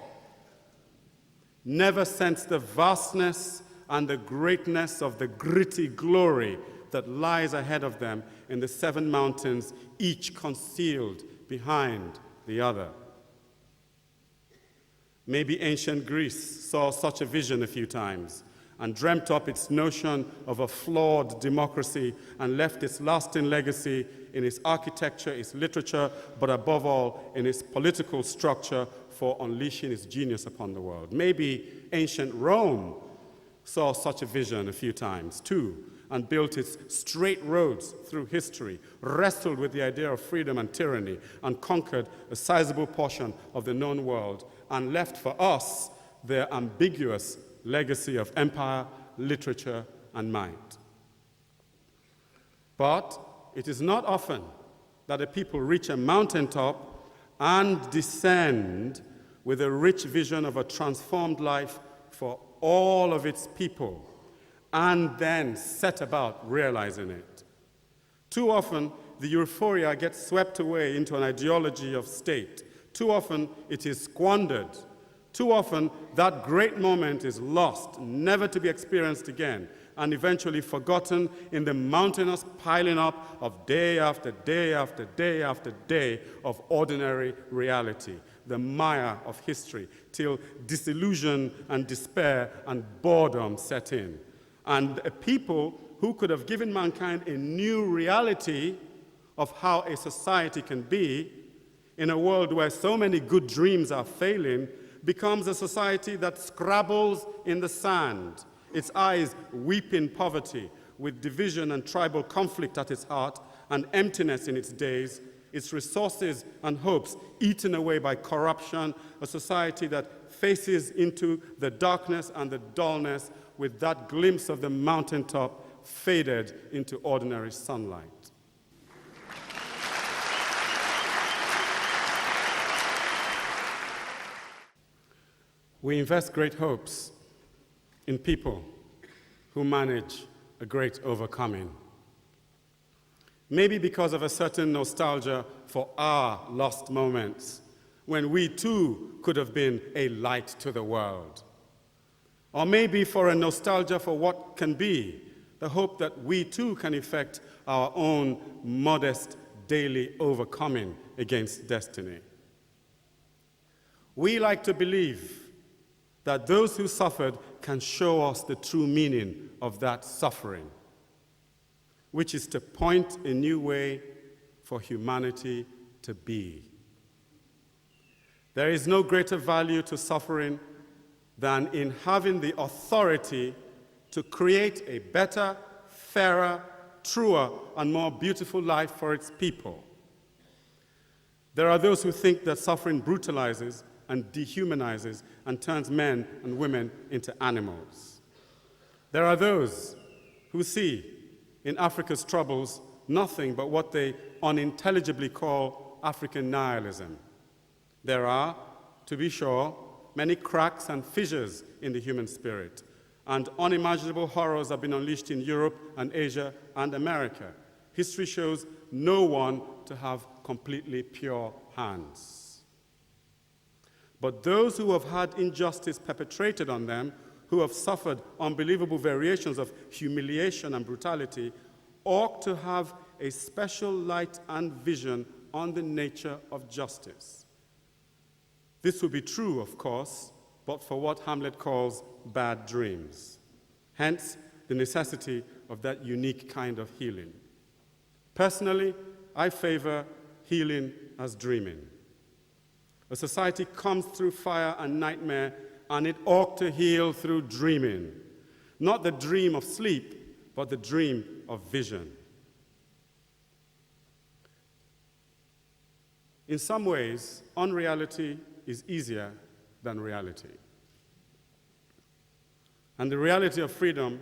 never sense the vastness and the greatness of the gritty glory that lies ahead of them in the 7 mountains, each concealed behind the other. Maybe ancient Greece saw such a vision a few times and dreamt up its notion of a flawed democracy and left its lasting legacy in its architecture, its literature, but above all in its political structure for unleashing its genius upon the world. Maybe ancient Rome saw such a vision a few times too and built its straight roads through history, wrestled with the idea of freedom and tyranny, and conquered a sizable portion of the known world and left for us their ambiguous legacy of empire, literature, and might. But it is not often that a people reach a mountaintop and descend with a rich vision of a transformed life for all of its people, and then set about realizing it. Too often, the euphoria gets swept away into an ideology of state. Too often, it is squandered. Too often, that great moment is lost, never to be experienced again, and eventually forgotten in the mountainous piling up of day after day after day after day of ordinary reality, the mire of history, till disillusion and despair and boredom set in. And a people who could have given mankind a new reality of how a society can be in a world where so many good dreams are failing becomes a society that scrabbles in the sand, its eyes weep in poverty, with division and tribal conflict at its heart and emptiness in its days, its resources and hopes eaten away by corruption, a society that faces into the darkness and the dullness with that glimpse of the mountaintop faded into ordinary sunlight. We invest great hopes in people who manage a great overcoming. Maybe because of a certain nostalgia for our lost moments, when we too could have been a light to the world. Or maybe for a nostalgia for what can be, the hope that we too can effect our own modest daily overcoming against destiny. We like to believe that those who suffered can show us the true meaning of that suffering, which is to point a new way for humanity to be. There is no greater value to suffering than in having the authority to create a better, fairer, truer, and more beautiful life for its people. There are those who think that suffering brutalizes and dehumanizes and turns men and women into animals. There are those who see in Africa's troubles nothing but what they unintelligibly call African nihilism. There are, to be sure, many cracks and fissures in the human spirit, and unimaginable horrors have been unleashed in Europe and Asia and America. History shows no one to have completely pure hands. But those who have had injustice perpetrated on them, who have suffered unbelievable variations of humiliation and brutality, ought to have a special light and vision on the nature of justice. This would be true, of course, but for what Hamlet calls bad dreams. Hence, the necessity of that unique kind of healing. Personally, I favor healing as dreaming. A society comes through fire and nightmare, and it ought to heal through dreaming. Not the dream of sleep, but the dream of vision. In some ways, unreality is easier than reality. And the reality of freedom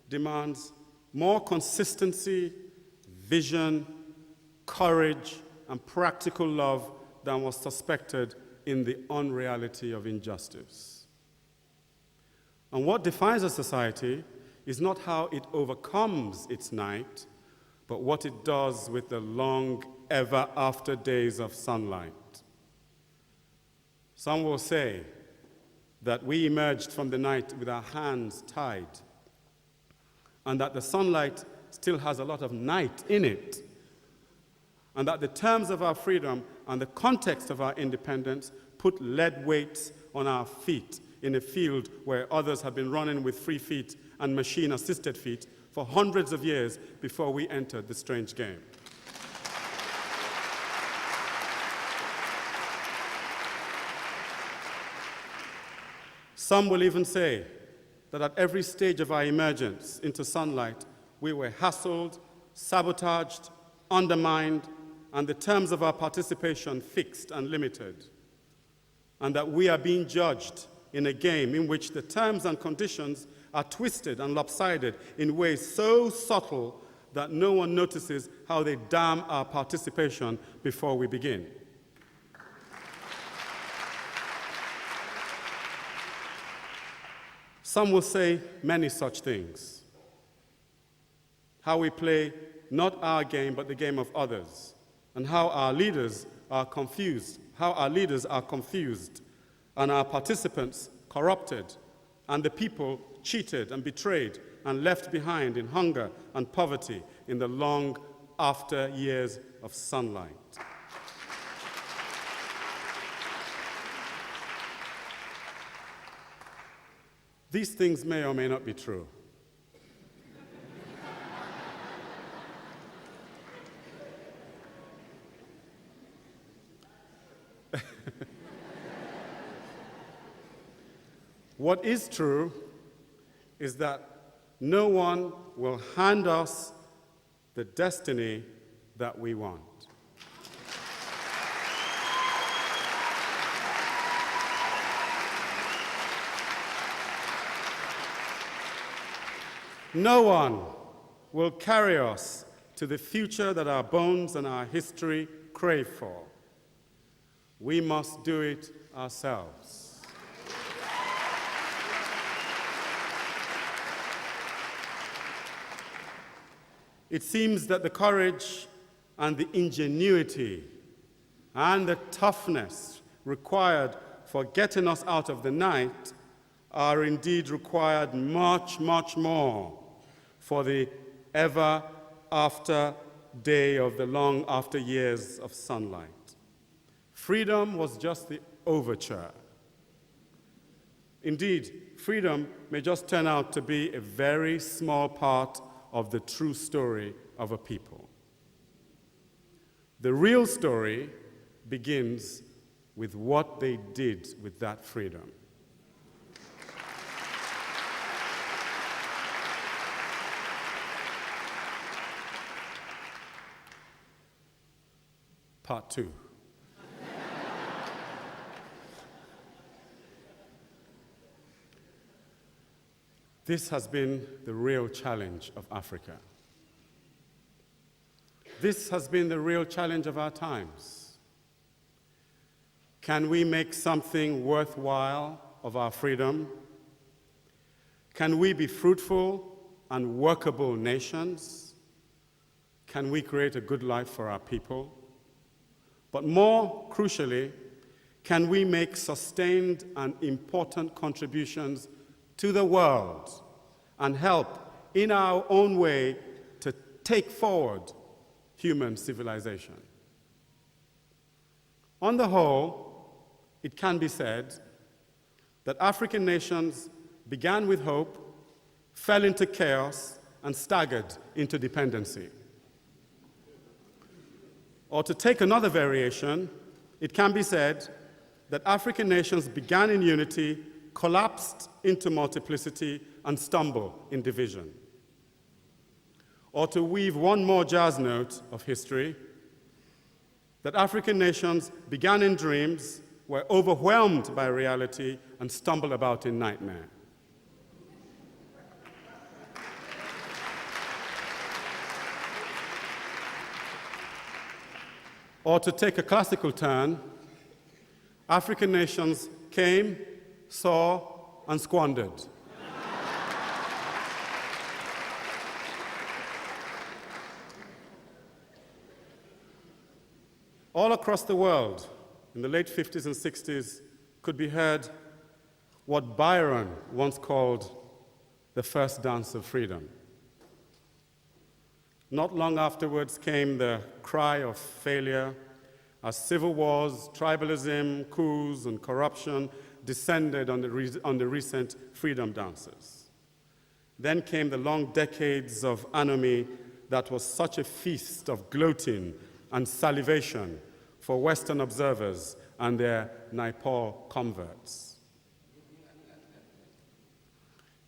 demands more consistency, vision, courage, and practical love than was suspected in the unreality of injustice. And what defines a society is not how it overcomes its night, but what it does with the long, ever after days of sunlight. Some will say that we emerged from the night with our hands tied, and that the sunlight still has a lot of night in it, and that the terms of our freedom and the context of our independence put lead weights on our feet in a field where others have been running with free feet and machine-assisted feet for hundreds of years before we entered the strange game. Some will even say that at every stage of our emergence into sunlight, we were hassled, sabotaged, undermined, and the terms of our participation fixed and limited, and that we are being judged in a game in which the terms and conditions are twisted and lopsided in ways so subtle that no one notices how they damn our participation before we begin. Some will say many such things. How we play not our game, but the game of others, and how our leaders are confused, and our participants corrupted, and the people cheated and betrayed and left behind in hunger and poverty in the long after years of sunlight. These things may or may not be true. What is true is that no one will hand us the destiny that we want. No one will carry us to the future that our bones and our history crave for. We must do it ourselves. It seems that the courage and the ingenuity and the toughness required for getting us out of the night are indeed required much, much more for the ever after day of the long after years of sunlight. Freedom was just the overture. Indeed, freedom may just turn out to be a very small part of the true story of a people. The real story begins with what they did with that freedom. Part 2. This has been the real challenge of Africa. This has been the real challenge of our times. Can we make something worthwhile of our freedom? Can we be fruitful and workable nations? Can we create a good life for our people? But more crucially, can we make sustained and important contributions to the world and help in our own way to take forward human civilization? On the whole, it can be said that African nations began with hope, fell into chaos, and staggered into dependency. Or to take another variation, it can be said that African nations began in unity, collapsed into multiplicity, and stumbled in division. Or to weave one more jazz note of history, that African nations began in dreams, were overwhelmed by reality, and stumbled about in nightmare. Or to take a classical turn, African nations came, saw, and squandered. All across the world, in the late 50s and 60s, could be heard what Byron once called the first dance of freedom. Not long afterwards came the cry of failure as civil wars, tribalism, coups, and corruption descended on the recent freedom dances. Then came the long decades of anomie that was such a feast of gloating and salivation for Western observers and their Naipaul converts.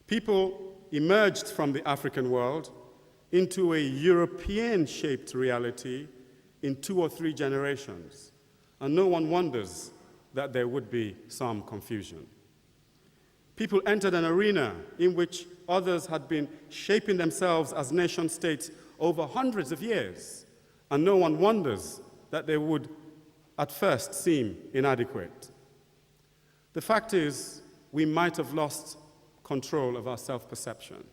People emerged from the African world into a European-shaped reality in 2 or 3 generations, and no one wonders that there would be some confusion. People entered an arena in which others had been shaping themselves as nation-states over hundreds of years, and no one wonders that they would at first seem inadequate. The fact is, we might have lost control of our self-perception.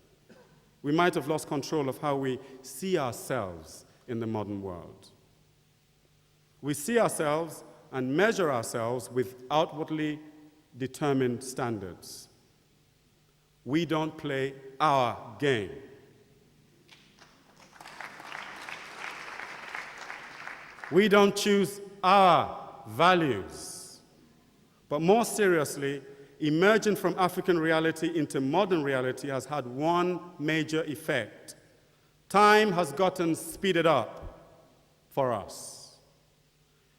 We might have lost control of how we see ourselves in the modern world. We see ourselves and measure ourselves with outwardly determined standards. We don't play our game. We don't choose our values. But more seriously, emerging from African reality into modern reality has had one major effect. Time has gotten speeded up for us.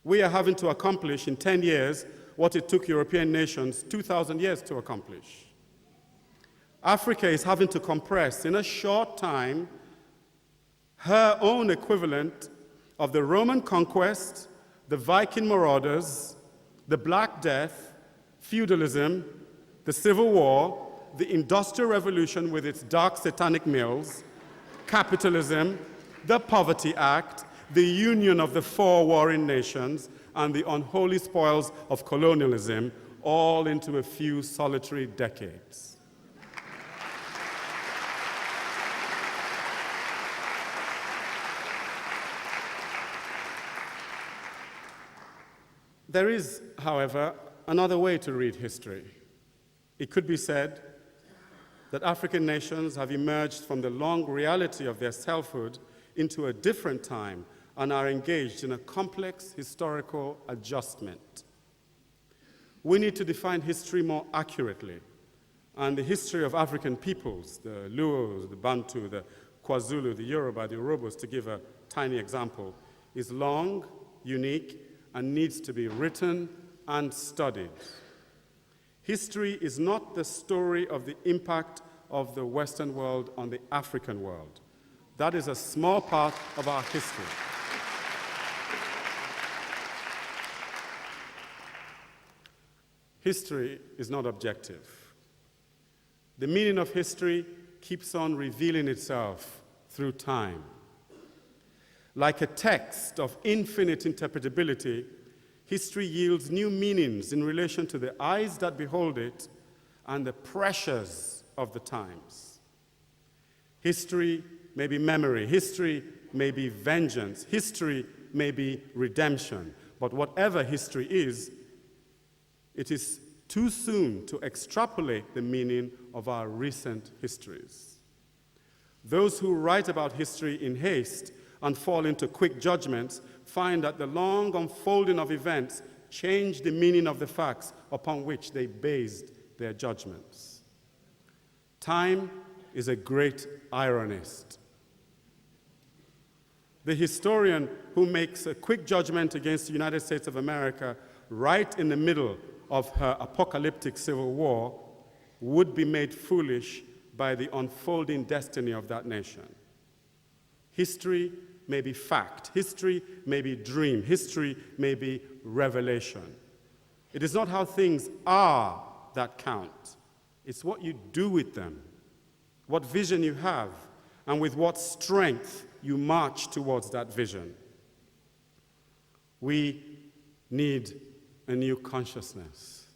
We are having to accomplish in 10 years what it took European nations 2,000 years to accomplish. Africa is having to compress in a short time her own equivalent of the Roman conquest, the Viking marauders, the Black Death, feudalism, the Civil War, the Industrial Revolution with its dark satanic mills, capitalism, the Poverty Act, the union of the 4 warring nations, and the unholy spoils of colonialism, all into a few solitary decades. There is, however, another way to read history. It could be said that African nations have emerged from the long reality of their selfhood into a different time and are engaged in a complex historical adjustment. We need to define history more accurately, and the history of African peoples, the Luos, the Bantu, the KwaZulu, the Yoruba, the Urhobos, to give a tiny example, is long, unique, and needs to be written and studied. History is not the story of the impact of the Western world on the African world. That is a small part of our history. History is not objective. the meaning of history keeps on revealing itself through time. Like a text of infinite interpretability, history yields new meanings in relation to the eyes that behold it and the pressures of the times. History may be memory, history may be vengeance, history may be redemption, but whatever history is, it is too soon to extrapolate the meaning of our recent histories. Those who write about history in haste and fall into quick judgments find that the long unfolding of events change the meaning of the facts upon which they based their judgments. Time is a great ironist. The historian who makes a quick judgment against the United States of America right in the middle of her apocalyptic civil war would be made foolish by the unfolding destiny of that nation. History may be fact, history may be dream, history may be revelation. It is not how things are that count. It's what you do with them, what vision you have, and with what strength you march towards that vision. We need a new consciousness.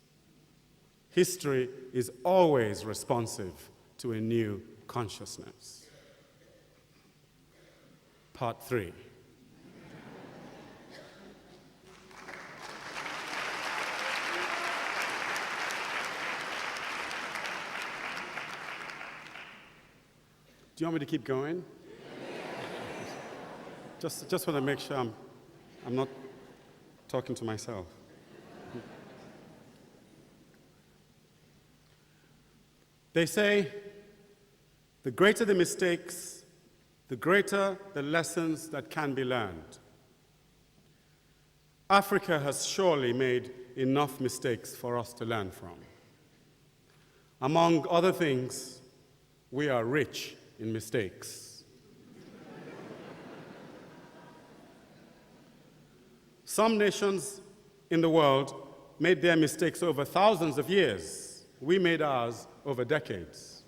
History is always responsive to a new consciousness. Part 3. Do you want me to keep going? Just want to make sure I'm not talking to myself. They say the greater the mistakes, the greater the lessons that can be learned. Africa has surely made enough mistakes for us to learn from. Among other things, we are rich in mistakes. Some nations in the world made their mistakes over thousands of years. We made ours over decades.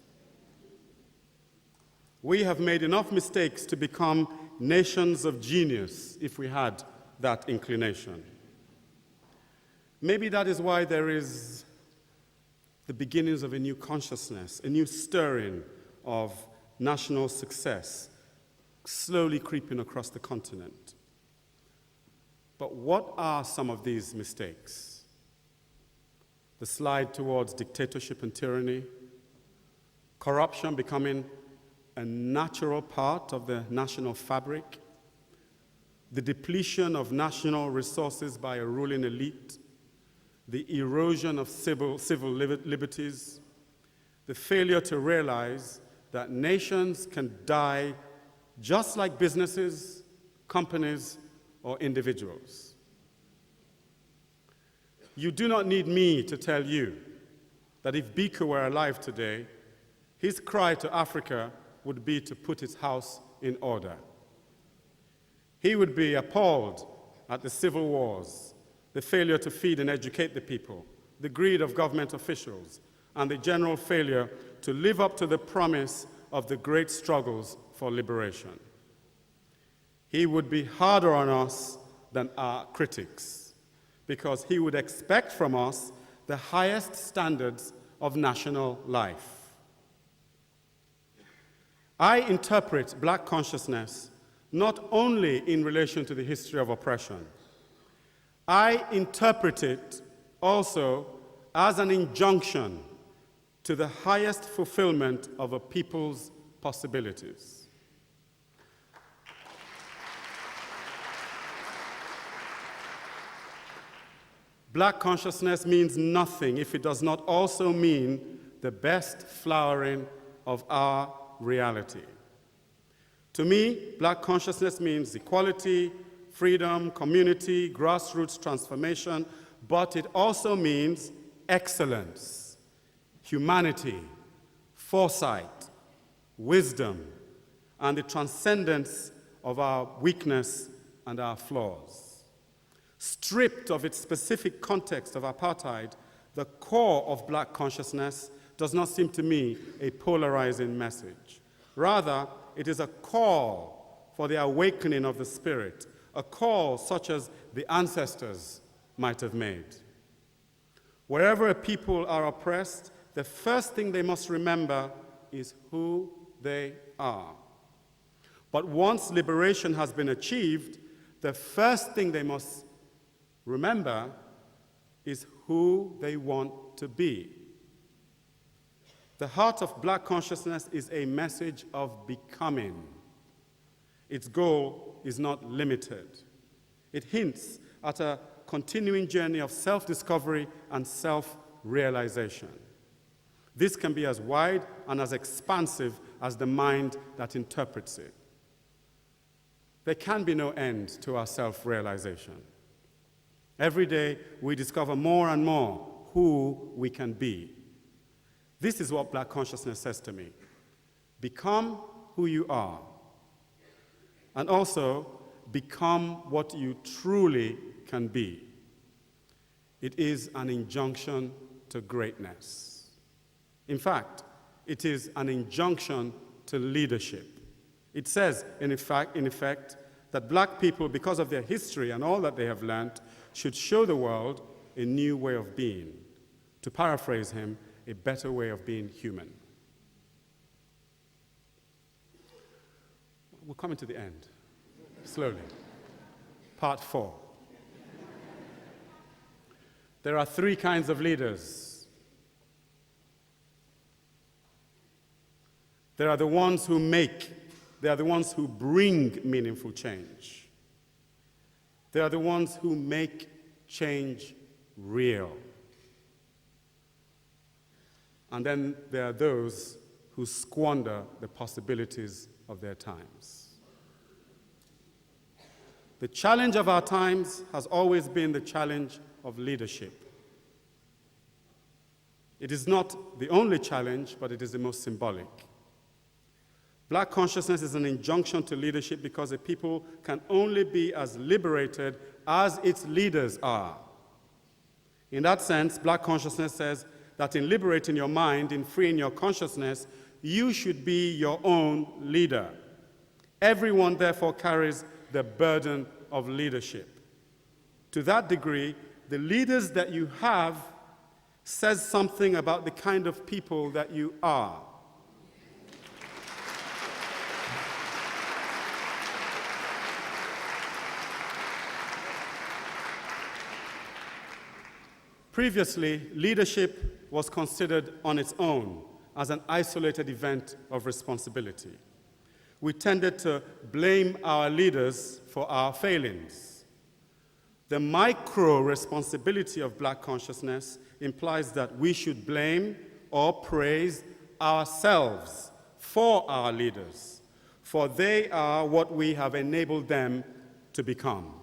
We have made enough mistakes to become nations of genius if we had that inclination. Maybe that is why there is the beginnings of a new consciousness, a new stirring of national success slowly creeping across the continent. But what are some of these mistakes? The slide towards dictatorship and tyranny, corruption becoming a natural part of the national fabric, the depletion of national resources by a ruling elite, the erosion of civil liberties, the failure to realize that nations can die just like businesses, companies, or individuals. You do not need me to tell you that if Biko were alive today, his cry to Africa would be to put its house in order. He would be appalled at the civil wars, the failure to feed and educate the people, the greed of government officials, and the general failure to live up to the promise of the great struggles for liberation. He would be harder on us than our critics, because he would expect from us the highest standards of national life. I interpret Black consciousness not only in relation to the history of oppression. I interpret it also as an injunction to the highest fulfillment of a people's possibilities. Black consciousness means nothing if it does not also mean the best flowering of our reality. To me, Black consciousness means equality, freedom, community, grassroots transformation, but it also means excellence, humanity, foresight, wisdom, and the transcendence of our weakness and our flaws. Stripped of its specific context of apartheid, the core of Black consciousness does not seem to me a polarizing message. Rather, it is a call for the awakening of the spirit, a call such as the ancestors might have made. Wherever a people are oppressed, the first thing they must remember is who they are. But once liberation has been achieved, the first thing they must remember is who they want to be. The heart of Black consciousness is a message of becoming. Its goal is not limited. It hints at a continuing journey of self-discovery and self-realization. This can be as wide and as expansive as the mind that interprets it. There can be no end to our self-realization. Every day, we discover more and more who we can be. This is what Black consciousness says to me. Become who you are. And also, become what you truly can be. It is an injunction to greatness. In fact, it is an injunction to leadership. It says, in effect, that Black people, because of their history and all that they have learned, should show the world a new way of being. To paraphrase him, a better way of being human. We're coming to the end, slowly. Part 4. There are 3 kinds of leaders. There are the ones who make, they are the ones who bring meaningful change. They are the ones who make change real. And then there are those who squander the possibilities of their times. The challenge of our times has always been the challenge of leadership. It is not the only challenge, but it is the most symbolic. Black consciousness is an injunction to leadership because a people can only be as liberated as its leaders are. In that sense, Black consciousness says that in liberating your mind, in freeing your consciousness, you should be your own leader. Everyone, therefore, carries the burden of leadership. To that degree, the leaders that you have says something about the kind of people that you are. Previously, leadership was considered on its own as an isolated event of responsibility. We tended to blame our leaders for our failings. The micro-responsibility of Black consciousness implies that we should blame or praise ourselves for our leaders, for they are what we have enabled them to become.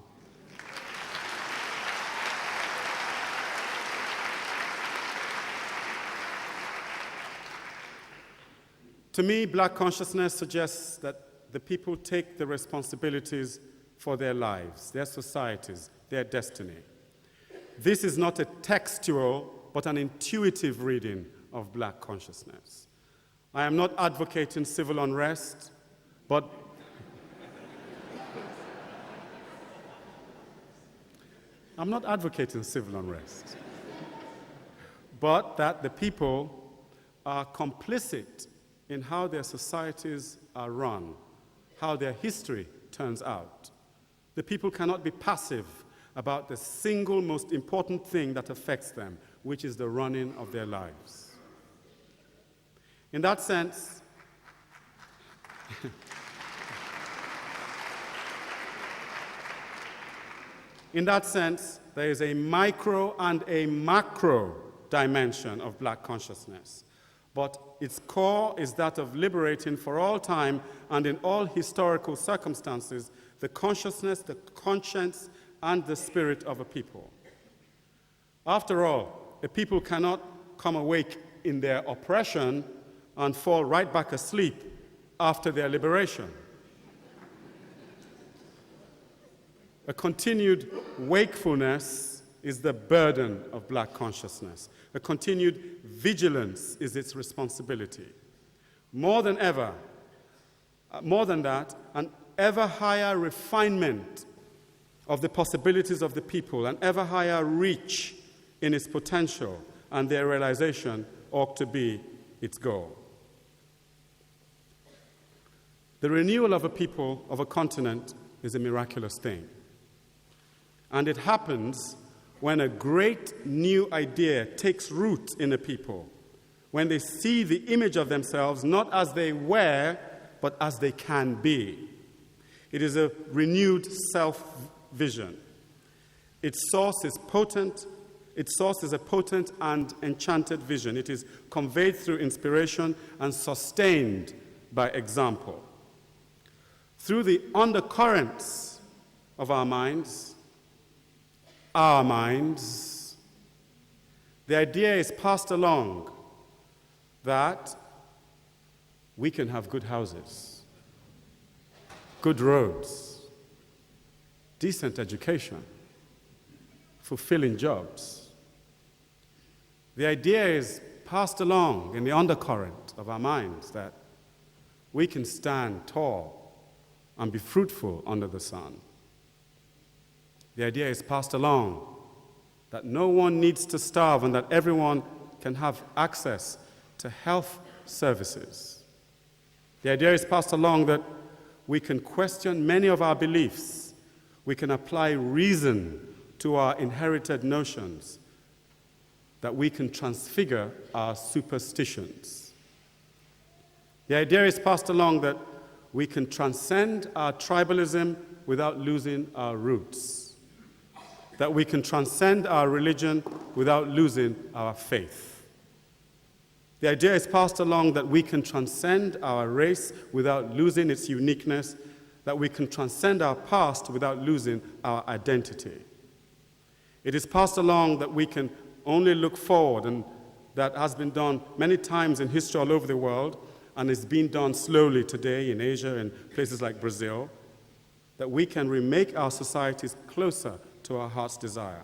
To me, Black consciousness suggests that the people take the responsibilities for their lives, their societies, their destiny. This is not a textual, but an intuitive reading of Black consciousness. I am not advocating civil unrest, but I'm not advocating civil unrest, but that the people are complicit in how their societies are run, how their history turns out. The people cannot be passive about the single most important thing that affects them, which is the running of their lives. In that sense, there is a micro and a macro dimension of Black consciousness. But its core is that of liberating for all time and in all historical circumstances the consciousness, the conscience, and the spirit of a people. After all, a people cannot come awake in their oppression and fall right back asleep after their liberation. A continued wakefulness is the burden of black consciousness. A continued vigilance is its responsibility. More than ever, more than that, an ever higher refinement of the possibilities of the people, an ever higher reach in its potential, and their realization ought to be its goal. The renewal of a people, of a continent, is a miraculous thing. And it happens when a great new idea takes root in a people, when they see the image of themselves not as they were, but as they can be. It is a renewed self-vision. Its source is potent. Its source is a potent and enchanted vision. It is conveyed through inspiration and sustained by example. Through the undercurrents of our minds, the idea is passed along that we can have good houses, good roads, decent education, fulfilling jobs. The idea is passed along in the undercurrent of our minds that we can stand tall and be fruitful under the sun. The idea is passed along that no one needs to starve and that everyone can have access to health services. The idea is passed along that we can question many of our beliefs. We can apply reason to our inherited notions, that we can transfigure our superstitions. The idea is passed along that we can transcend our tribalism without losing our roots, that we can transcend our religion without losing our faith. The idea is passed along that we can transcend our race without losing its uniqueness, that we can transcend our past without losing our identity. It is passed along that we can only look forward, and that has been done many times in history all over the world, and is being done slowly today in Asia and places like Brazil, that we can remake our societies closer to our heart's desire.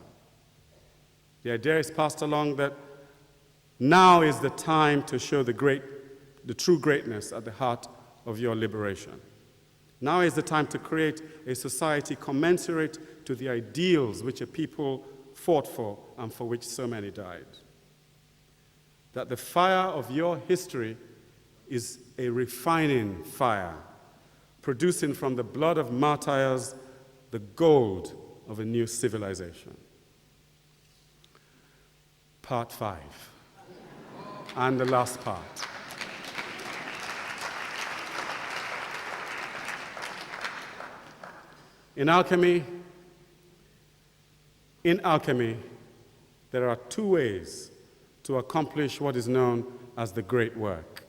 The idea is passed along that now is the time to show the true greatness at the heart of your liberation. Now is the time to create a society commensurate to the ideals which a people fought for and for which so many died. That the fire of your history is a refining fire, producing from the blood of martyrs the gold of a new civilization. Part 5, and the last part. In alchemy, there are two ways to accomplish what is known as the great work.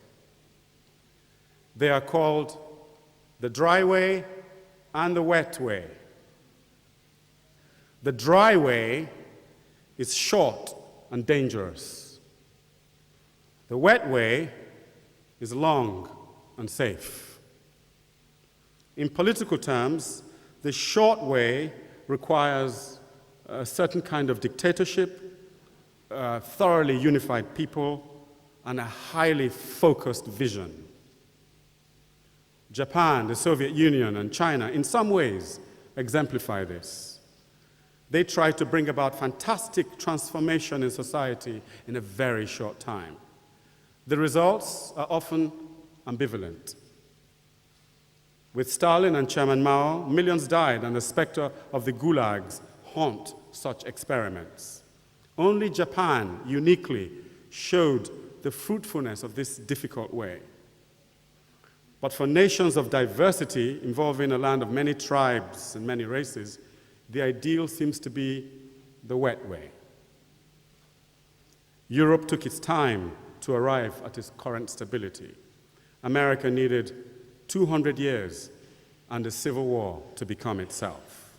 They are called the dry way and the wet way. The dry way is short and dangerous. The wet way is long and safe. In political terms, the short way requires a certain kind of dictatorship, thoroughly unified people, and a highly focused vision. Japan, the Soviet Union, and China, in some ways, exemplify this. They try to bring about fantastic transformation in society in a very short time. The results are often ambivalent. With Stalin and Chairman Mao, millions died, and the specter of the gulags haunt such experiments. Only Japan uniquely showed the fruitfulness of this difficult way. But for nations of diversity involving a land of many tribes and many races, the ideal seems to be the wet way. Europe took its time to arrive at its current stability. America needed 200 years and a civil war to become itself.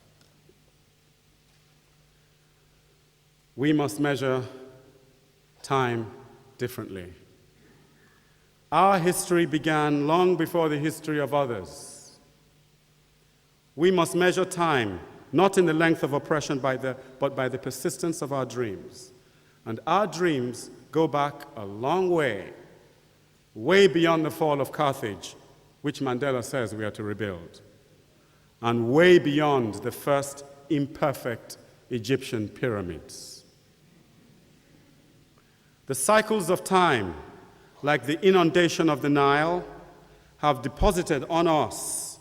We must measure time differently. Our history began long before the history of others. We must measure time not in the length of oppression, but by the persistence of our dreams. And our dreams go back a long way, way beyond the fall of Carthage, which Mandela says we are to rebuild, and way beyond the first imperfect Egyptian pyramids. The cycles of time, like the inundation of the Nile, have deposited on us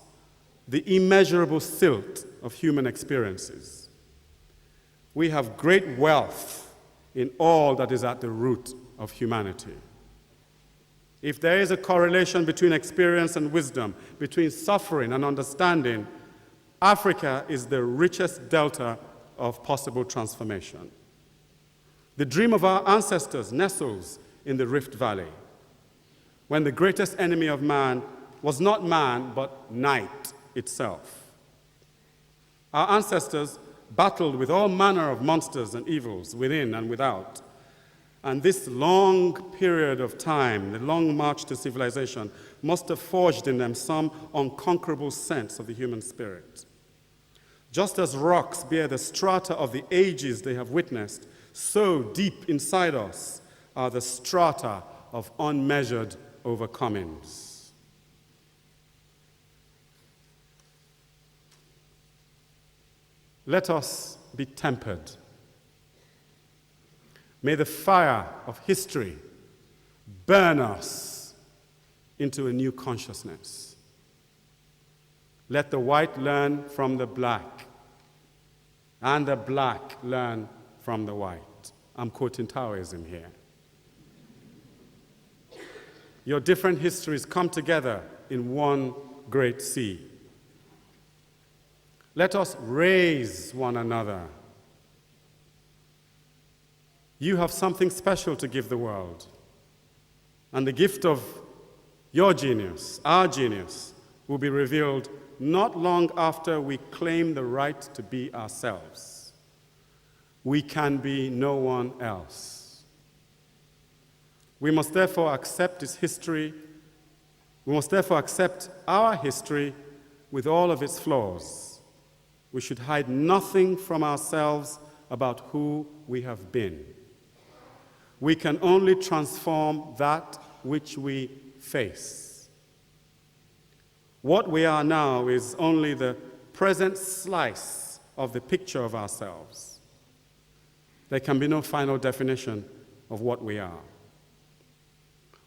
the immeasurable silt of human experiences. We have great wealth in all that is at the root of humanity. If there is a correlation between experience and wisdom, between suffering and understanding, Africa is the richest delta of possible transformation. The dream of our ancestors nestles in the Rift Valley, when the greatest enemy of man was not man, but night itself. Our ancestors battled with all manner of monsters and evils within and without. And this long period of time, the long march to civilization, must have forged in them some unconquerable sense of the human spirit. Just as rocks bear the strata of the ages they have witnessed, so deep inside us are the strata of unmeasured overcomings. Let us be tempered. May the fire of history burn us into a new consciousness. Let the white learn from the black, and the black learn from the white. I'm quoting Taoism here. Your different histories come together in one great sea. Let us raise one another. You have something special to give the world. And the gift of your genius, our genius, will be revealed not long after we claim the right to be ourselves. We can be no one else. We must therefore accept this history. We must therefore accept our history with all of its flaws. We should hide nothing from ourselves about who we have been. We can only transform that which we face. What we are now is only the present slice of the picture of ourselves. There can be no final definition of what we are.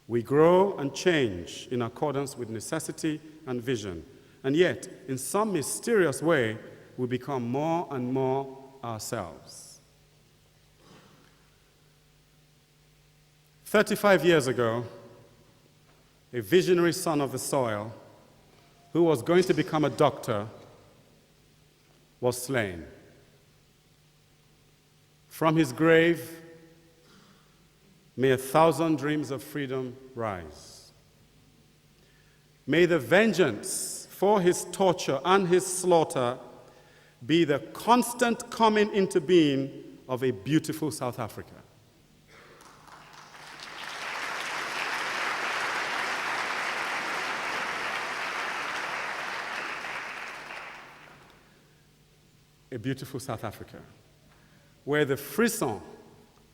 We grow and change in accordance with necessity and vision, and yet, in some mysterious way, we become more and more ourselves. 35 years ago, a visionary son of the soil who was going to become a doctor was slain. From his grave, may 1,000 dreams of freedom rise. May the vengeance for his torture and his slaughter be the constant coming into being of a beautiful South Africa. A beautiful South Africa, where the frisson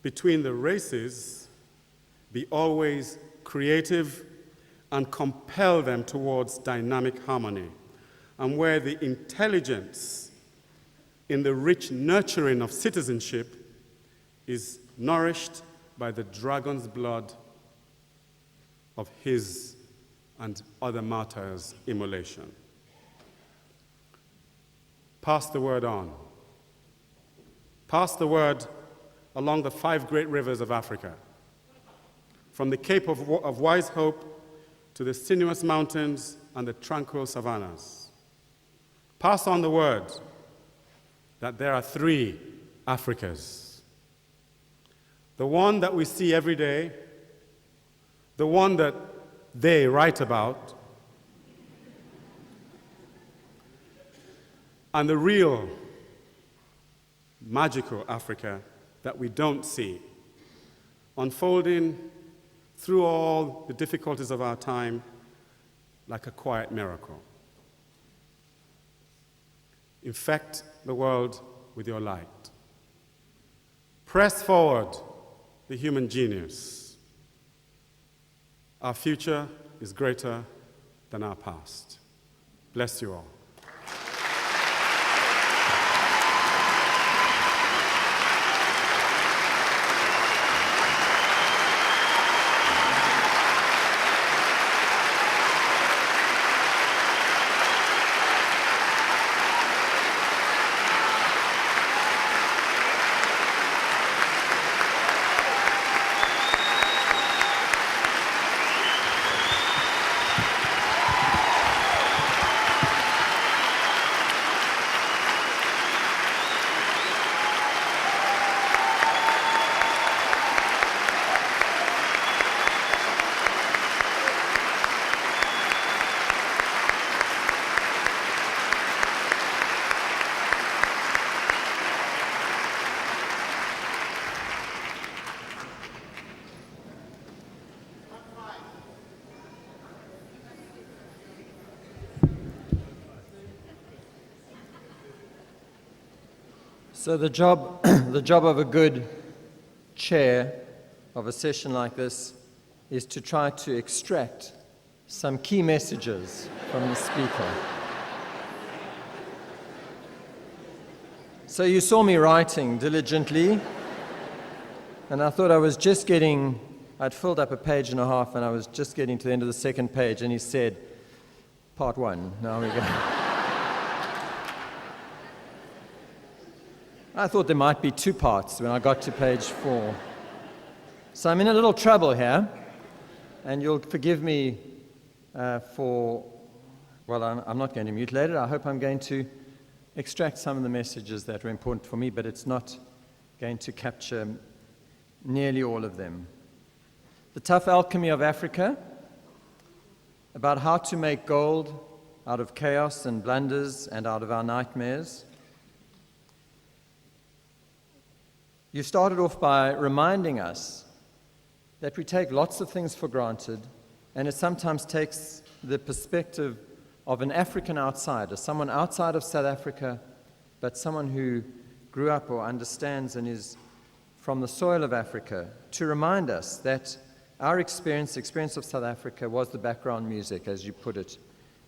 between the races be always creative and compel them towards dynamic harmony, and where the intelligence in the rich nurturing of citizenship is nourished by the dragon's blood of his and other martyrs' immolation. Pass the word on. Pass the word along the 5 great rivers of Africa, from the Cape of Wise Hope to the sinuous mountains and the tranquil savannas. Pass on the word that there are 3 Africas. The one that we see every day, the one that they write about, and the real magical Africa that we don't see, unfolding through all the difficulties of our time like a quiet miracle. In fact, the world with your light. Press forward the human genius. Our future is greater than our past. Bless you all. So the job of a good chair of a session like this is to try to extract some key messages from the speaker. So you saw me writing diligently, and I thought I'd filled up a page and a half, and I was just getting to the end of the second page, and he said, part one, now we go. I thought there might be two parts when I got to page 4. So I'm in a little trouble here, and you'll forgive me I'm not going to mutilate it. I hope I'm going to extract some of the messages that were important for me, but it's not going to capture nearly all of them. The Tough Alchemy of Africa, about how to make gold out of chaos and blunders and out of our nightmares. You started off by reminding us that we take lots of things for granted, and it sometimes takes the perspective of an African outsider, someone outside of South Africa, but someone who grew up or understands and is from the soil of Africa, to remind us that our experience, the experience of South Africa, was the background music, as you put it,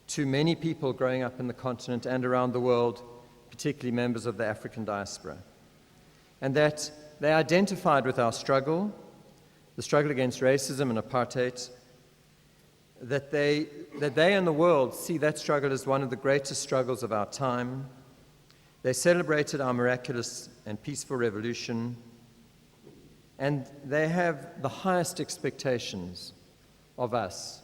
to many people growing up in the continent and around the world, particularly members of the African diaspora. And that they identified with our struggle, the struggle against racism and apartheid, that they and the world see that struggle as one of the greatest struggles of our time. They celebrated our miraculous and peaceful revolution, and they have the highest expectations of us.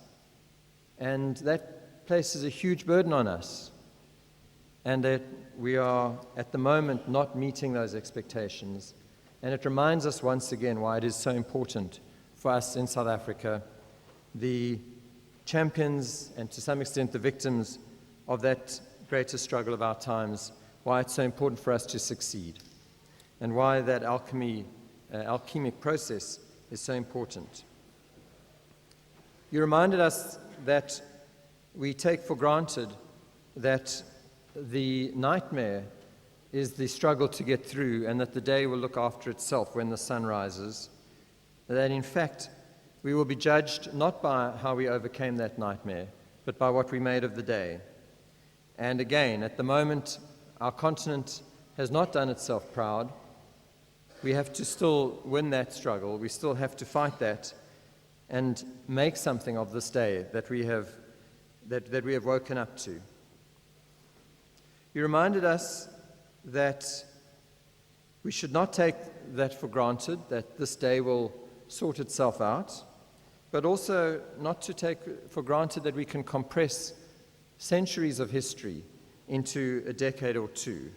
And that places a huge burden on us, and that we are, at the moment, not meeting those expectations. And it reminds us once again why it is so important for us in South Africa, the champions and to some extent the victims of that greatest struggle of our times, why it's so important for us to succeed, and why that alchemic process is so important. You reminded us that we take for granted that the nightmare is the struggle to get through, and that the day will look after itself when the sun rises. That in fact, we will be judged not by how we overcame that nightmare, but by what we made of the day. And again, at the moment, our continent has not done itself proud. We have to still win that struggle. We still have to fight that and make something of this day that we have woken up to. You reminded us that we should not take that for granted, that this day will sort itself out, but also not to take for granted that we can compress centuries of history into a decade or two,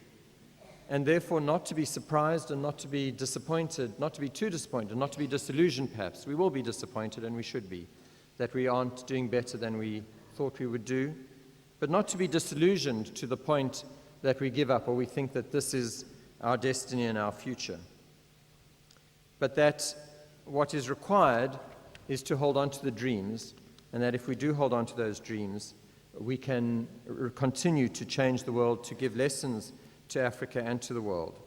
and therefore not to be surprised and not to be disappointed, not to be too disappointed, not to be disillusioned perhaps. We will be disappointed, and we should be, that we aren't doing better than we thought we would do, but not to be disillusioned to the point that we give up or we think that this is our destiny and our future. But that what is required is to hold on to the dreams, and that if we do hold on to those dreams, we can continue to change the world, to give lessons to Africa and to the world.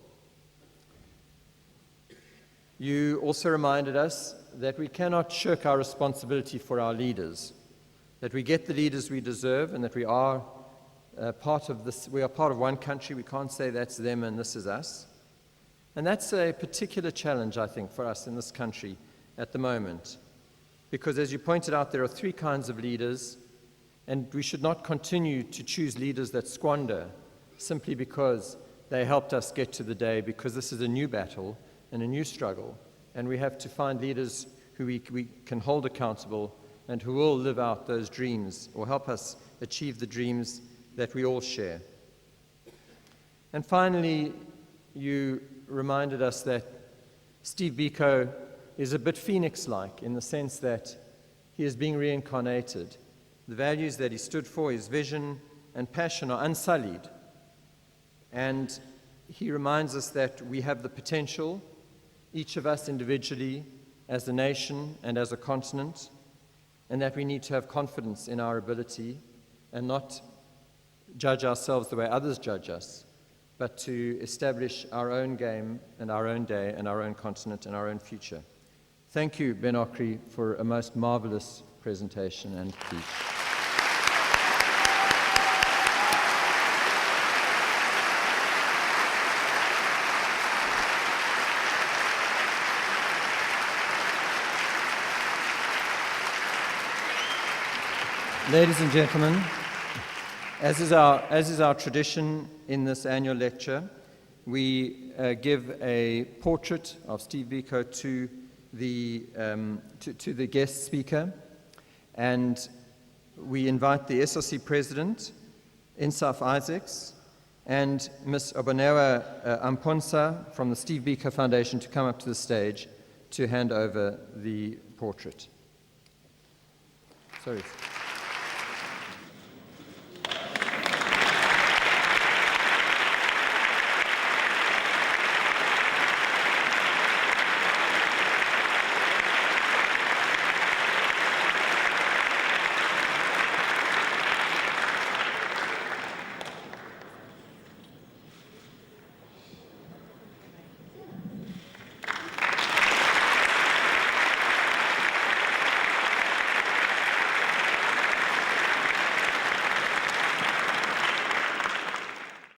You also reminded us that we cannot shirk our responsibility for our leaders, that we get the leaders we deserve, and that we are part of this. We are part of one country. We can't say that's them and this is us. And that's a particular challenge, I think, for us in this country at the moment. Because as you pointed out, there are three kinds of leaders, and we should not continue to choose leaders that squander simply because they helped us get to the day, because this is a new battle and a new struggle, and we have to find leaders who we can hold accountable and who will live out those dreams or help us achieve the dreams that we all share. And finally, you reminded us that Steve Biko is a bit Phoenix-like in the sense that he is being reincarnated. The values that he stood for, his vision and passion, are unsullied. And he reminds us that we have the potential, each of us individually, as a nation and as a continent, and that we need to have confidence in our ability and not judge ourselves the way others judge us, but to establish our own game and our own day and our own continent and our own future. Thank you, Ben Okri, for a most marvelous presentation and speech. Ladies and gentlemen, as is our tradition in this annual lecture, we give a portrait of Steve Biko to the guest speaker, and we invite the SRC President, Insaf Isaacs, and Ms. Obonewa Amponsa from the Steve Biko Foundation to come up to the stage to hand over the portrait. Sorry.